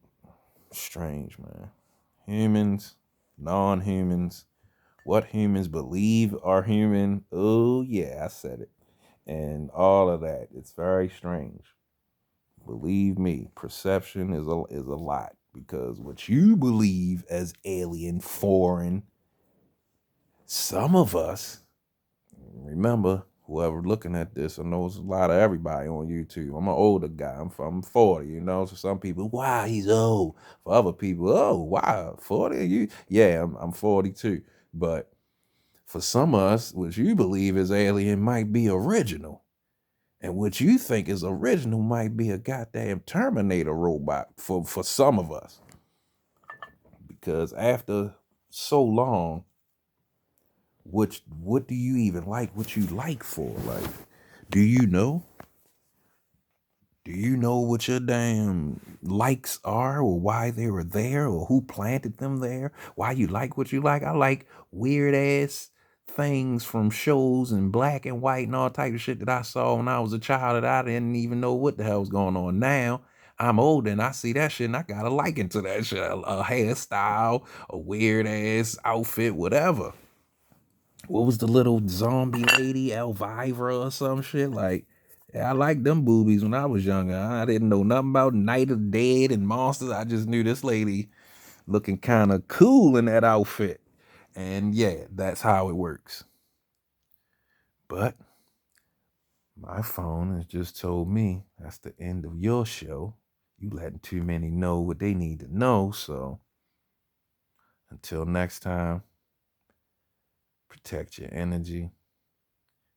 strange, man. Humans, non-humans, what humans believe are human. Oh, yeah, I said it. And all of that. It's very strange. Believe me, perception is a lot. Because what you believe as alien, foreign, some of us, remember, whoever looking at this, I know it's a lot of everybody on YouTube. I'm an older guy. I'm 40, so some people, wow, he's old. For other people, oh, wow, 40? Yeah, I'm 42. But for some of us, what you believe is alien might be original. And what you think is original might be a goddamn Terminator robot for some of us. Because after so long, what do you even like what you like for? Like, do you know? Do you know what your damn likes are, or why they were there, or who planted them there? Why you like what you like? I like weird ass things from shows and black and white and all type of shit that I saw when I was a child that I didn't even know what the hell was going on. Now I'm older and I see that shit and I got a liking to that shit. A hairstyle, a weird ass outfit, whatever. What was the little zombie lady, Elvira or some shit? Like, yeah, I liked them boobies when I was younger. I didn't know nothing about Night of the Dead and monsters. I just knew this lady looking kind of cool in that outfit. And yeah, that's how it works. But my phone has just told me that's the end of your show. You letting too many know what they need to know. So until next time, protect your energy,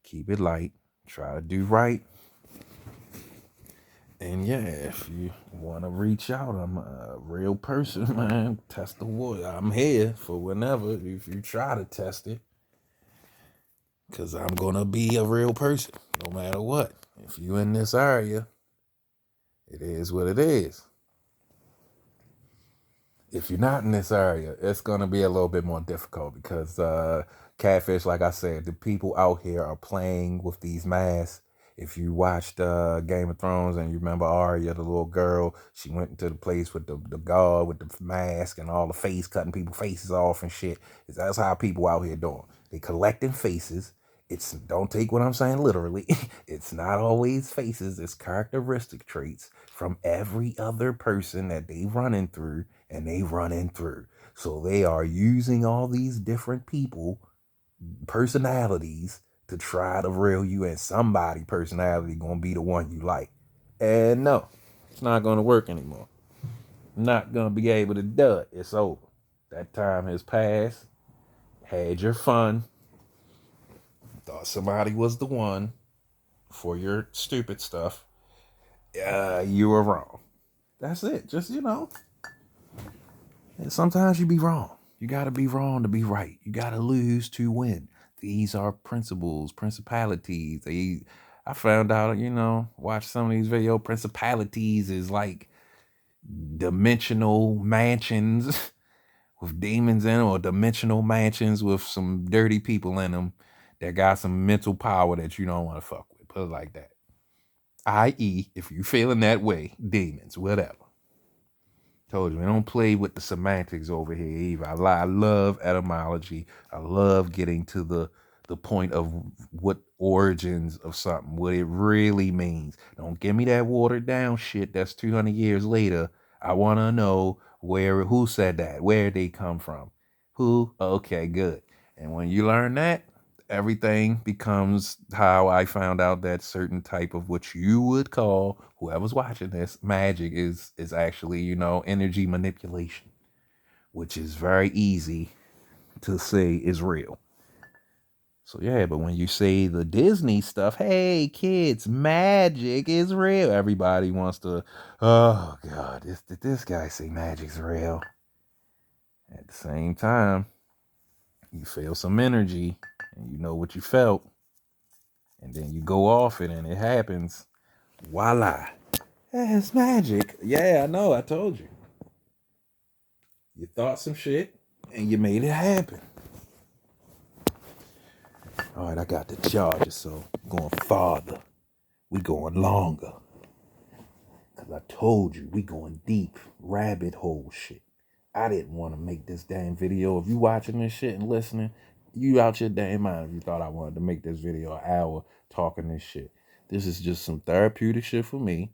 keep it light, try to do right. And yeah, if you want to reach out, I'm a real person, man. Test the water. I'm here for whenever if you try to test it. Because I'm going to be a real person no matter what. If you in this area, it is what it is. If you're not in this area, it's going to be a little bit more difficult because catfish, like I said, the people out here are playing with these masks. If you watched Game of Thrones and you remember Arya, the little girl, she went into the place with the guard with the mask and all the face cutting people faces off and shit. That's how people out here doing. They collecting faces. It's don't take what I'm saying literally. It's not always faces. It's characteristic traits from every other person that they running through and they running through. So they are using all these different people, personalities, to try to reel you in. Somebody personality gonna be the one you like. And no, it's not gonna work anymore. Not gonna be able to do it. It's over. That time has passed. Had your fun. Thought somebody was the one for your stupid stuff. You were wrong. That's it. Just, and sometimes you be wrong. You got to be wrong to be right. You got to lose to win. These are principles, principalities. I found out, watch some of these video principalities is like dimensional mansions with demons in them, or dimensional mansions with some dirty people in them that got some mental power that you don't want to fuck with. Put it like that. I.e., if you feeling that way, demons, whatever. Told you, we don't play with the semantics over here either. I love etymology. I love getting to the point of what origins of something, what it really means. Don't give me that watered down shit that's 200 years later. I want to know who said that, where they come from. Who? Okay, good. And when you learn that, everything becomes how I found out that certain type of what you would call, whoever's watching this, magic is actually, energy manipulation, which is very easy to say is real. So yeah, but when you say the Disney stuff, hey kids, magic is real. Everybody wants to, oh God, did this guy say magic's real? At the same time, you feel some energy and you know what you felt. And then you go off it and it happens. Voila. It's magic. Yeah, I know. I told you. You thought some shit and you made it happen. All right, I got the charger, so I'm going farther. We going longer. Because I told you, we going deep. Rabbit hole shit. I didn't want to make this damn video. If you watching this shit and listening, you out your damn mind if you thought I wanted to make this video an hour talking this shit. This is just some therapeutic shit for me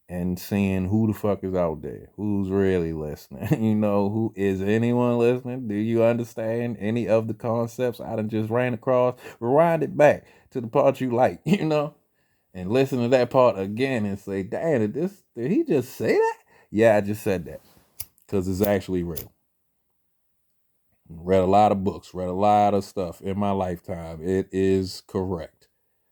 and seeing who the fuck is out there, who's really listening. Who is anyone listening? Do you understand any of the concepts I done just ran across? Rewind it back to the part you like, and listen to that part again and say, damn, did he just say that? Yeah, I just said that because it's actually real. Read a lot of books, read a lot of stuff in my lifetime. It is correct.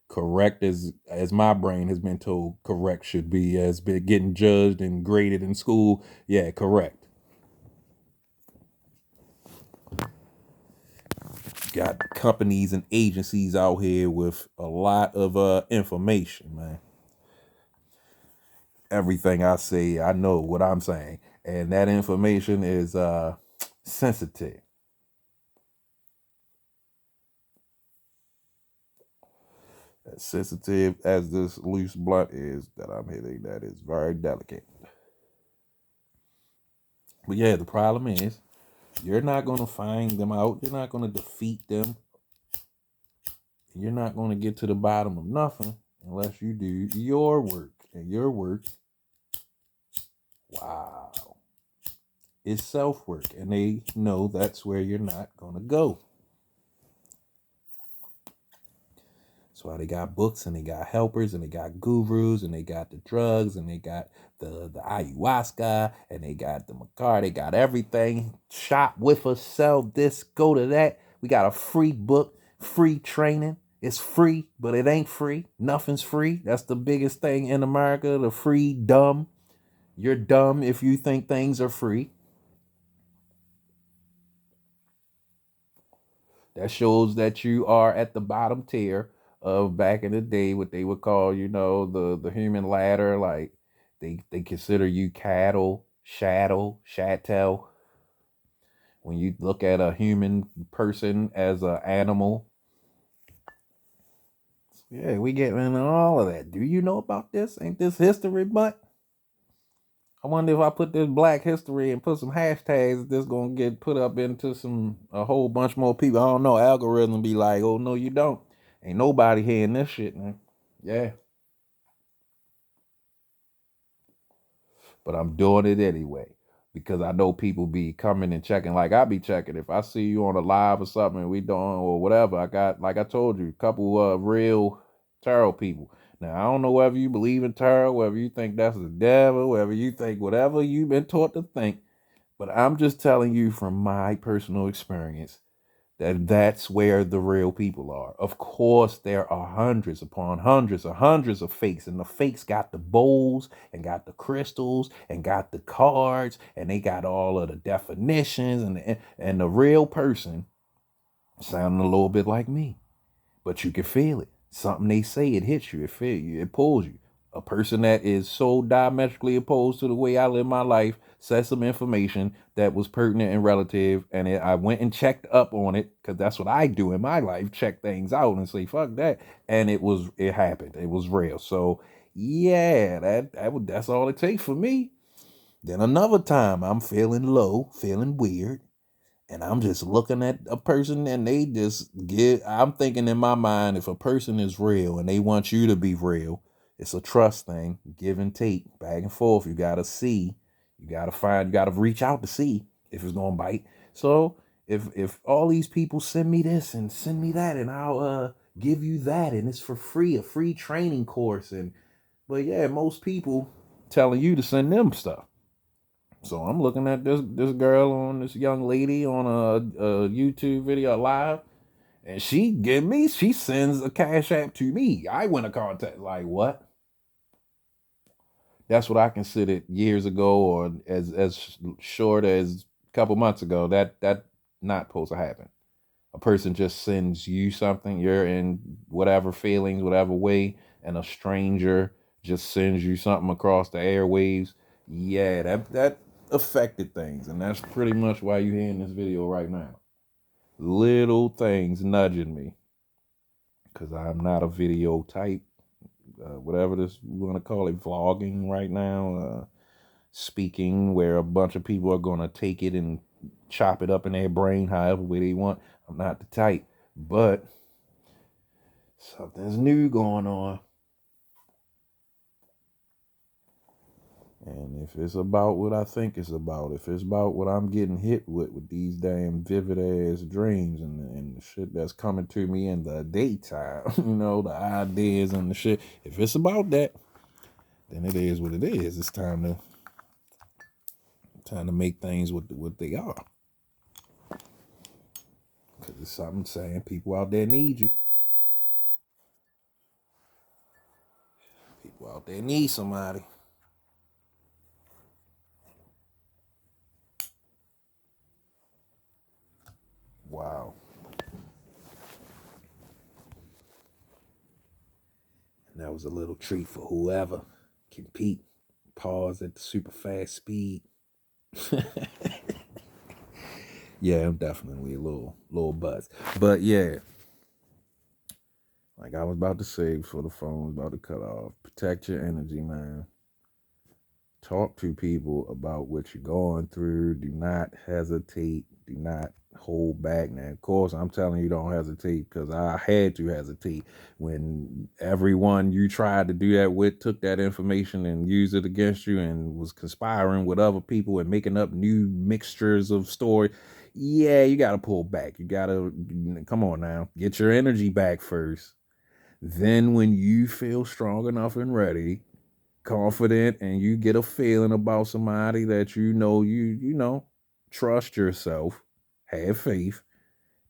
Correct as my brain has been told correct should be, as been getting judged and graded in school. Yeah, correct. Got companies and agencies out here with a lot of information, man. everything I say, I know what I'm saying. And that information is sensitive. As sensitive as this loose blunt is that I'm hitting, that is very delicate. But yeah, the problem is you're not going to find them out. You're not going to defeat them. You're not going to get to the bottom of nothing unless you do your work. And your work, wow, is self work. And they know that's where you're not going to go. That's why they got books and they got helpers and they got gurus and they got the drugs and they got the ayahuasca and they got the macar. They got everything. Shop with us, sell this, go to that. We got a free book, free training. It's free, but it ain't free. Nothing's free. That's the biggest thing in America, the free dumb. You're dumb if you think things are free. That shows that you are at the bottom tier of back in the day, what they would call, the human ladder. Like they consider you cattle, chattel. When you look at a human person as an animal, yeah, we get into all of that. Do you know about this? Ain't this history? But I wonder if I put this Black History and put some hashtags, this gonna get put up into a whole bunch more people. I don't know. Algorithm be like, oh no, you don't. Ain't nobody hearing this shit, man. Yeah, but I'm doing it anyway because I know people be coming and checking. Like I be checking. If I see you on a live or something, and we doing or whatever, I got, like I told you, a couple of real tarot people. Now I don't know whether you believe in tarot, whether you think that's the devil, whether you think whatever you've been taught to think. But I'm just telling you from my personal experience that that's where the real people are. Of course, there are hundreds upon hundreds of fakes, and the fakes got the bowls and got the crystals and got the cards, and they got all of the definitions, and the real person sounding a little bit like me, but you can feel it. Something they say, it hits you, it feels you, it pulls you. A person that is so diametrically opposed to the way I live my life said some information that was pertinent and relative, and I went and checked up on it because that's what I do in my life: check things out and say fuck that. And it happened. It was real. So yeah, that's all it takes for me. Then another time I'm feeling low, feeling weird, and I'm just looking at a person and they just I'm thinking in my mind, if a person is real and they want you to be real, it's a trust thing, give and take, back and forth. You gotta see, you gotta reach out to see if it's gonna bite. So if all these people send me this and send me that and I'll give you that and it's for free, a free training course. And but yeah, most people telling you to send them stuff. So I'm looking at this girl, on this young lady on a YouTube video live, and she sends a cash app to me. I went to contact, like, what? That's what I considered years ago, or as short as a couple months ago. That not supposed to happen. A person just sends you something, you're in whatever feelings, whatever way, and a stranger just sends you something across the airwaves. Yeah, that affected things, and that's pretty much why you're hearing this video right now. Little things nudging me, because I'm not a video type, whatever this you want to call it, vlogging right now, speaking, where a bunch of people are going to take it and chop it up in their brain however way they want. I'm not the type, but something's new going on. And if it's about what I think it's about, if it's about what I'm getting hit with these damn vivid ass dreams and the shit that's coming to me in the daytime, the ideas and the shit, if it's about that, then it is what it is. It's time to make things what they are. Because it's something saying people out there need you. People out there need somebody. Wow. And that was a little treat for whoever compete. Pause at the super fast speed. Yeah, I'm definitely a little buzz. But yeah, like I was about to say before the phone was about to cut off, protect your energy, man. Talk to people about what you're going through. Do not hesitate. Do not hold back. Now, of course, I'm telling you, don't hesitate because I had to hesitate when everyone you tried to do that with took that information and used it against you and was conspiring with other people and making up new mixtures of story. Yeah, you got to pull back. You got to come on now, get your energy back first. Then, when you feel strong enough and ready, confident, and you get a feeling about somebody that you know, trust yourself, have faith,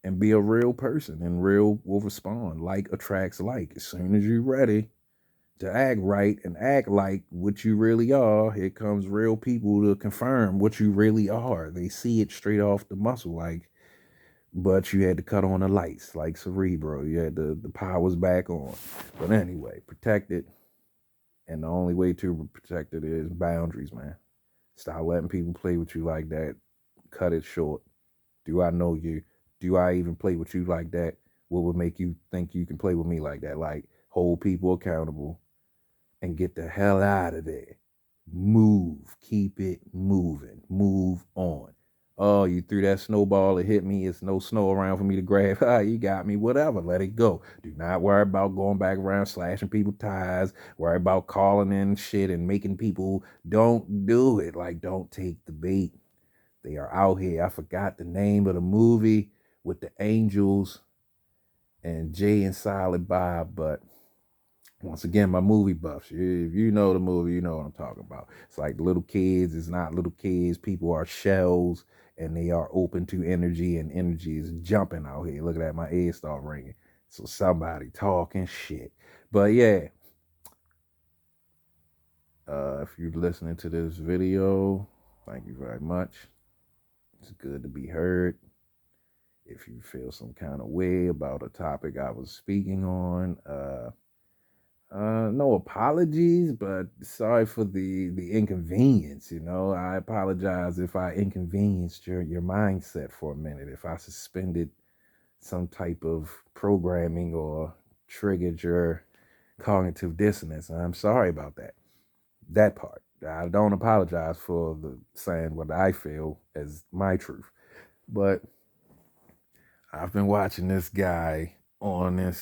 and be a real person, and real will respond. Like attracts like. As soon as you're ready to act right and act like what you really are, here comes real people to confirm what you really are. They see it straight off the muscle, like, but you had to cut on the lights like Cerebro. You had the powers back on. But anyway, protect it. And the only way to protect it is boundaries, man. Stop letting people play with you like that. Cut it short. Do I know you? Do I even play with you like that? What would make you think you can play with me like that? Like, hold people accountable and get the hell out of there. Move. Keep it moving. Move on. Oh, you threw that snowball, it hit me. It's no snow around for me to grab. You got me. Whatever. Let it go. Do not worry about going back around slashing people's tires. Worry about calling in shit and making people. Don't do it. Like, don't take the bait. They are out here. I forgot the name of the movie with the angels and Jay and Silent Bob, but once again, my movie buffs. If you know the movie, you know what I'm talking about. It's like little kids. It's not little kids. People are shells, and they are open to energy, and energy is jumping out here. Look at that, my ears start ringing. So somebody talking shit. But yeah, if you're listening to this video, thank you very much. It's good to be heard. If you feel some kind of way about a topic I was speaking on, no apologies, but sorry for the inconvenience. You know, I apologize if I inconvenienced your mindset for a minute. If I suspended some type of programming or triggered your cognitive dissonance, I'm sorry about that. That part. I don't apologize for the saying what I feel as my truth, but I've been watching this guy on on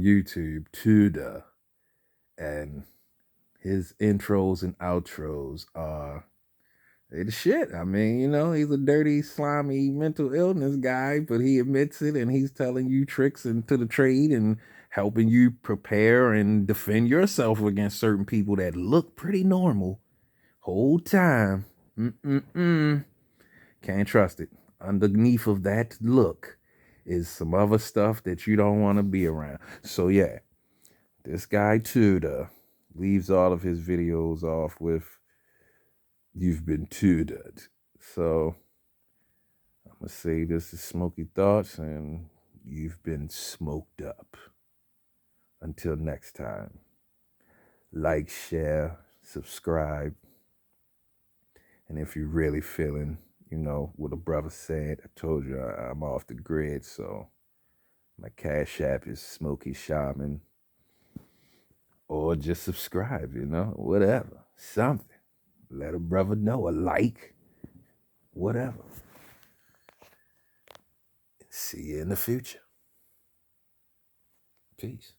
YouTube, Tuda, and his intros and outros are they the shit. I mean, you know, he's a dirty, slimy mental illness guy, but he admits it, and he's telling you tricks into the trade and helping you prepare and defend yourself against certain people that look pretty normal whole time. Can't trust it. Underneath of that look is some other stuff that you don't want to be around. So yeah, this guy Tuda leaves all of his videos off with "You've been tutored." So I'm gonna say this is Smoky Thoughts, and you've been smoked up. Until next time, like, share, subscribe, and if you're really feeling, you know, what a brother said, I told you I'm off the grid, so my Cash App is Smoky Shaman, or just subscribe, you know, whatever, something. Let a brother know, a like, whatever. See you in the future. Peace.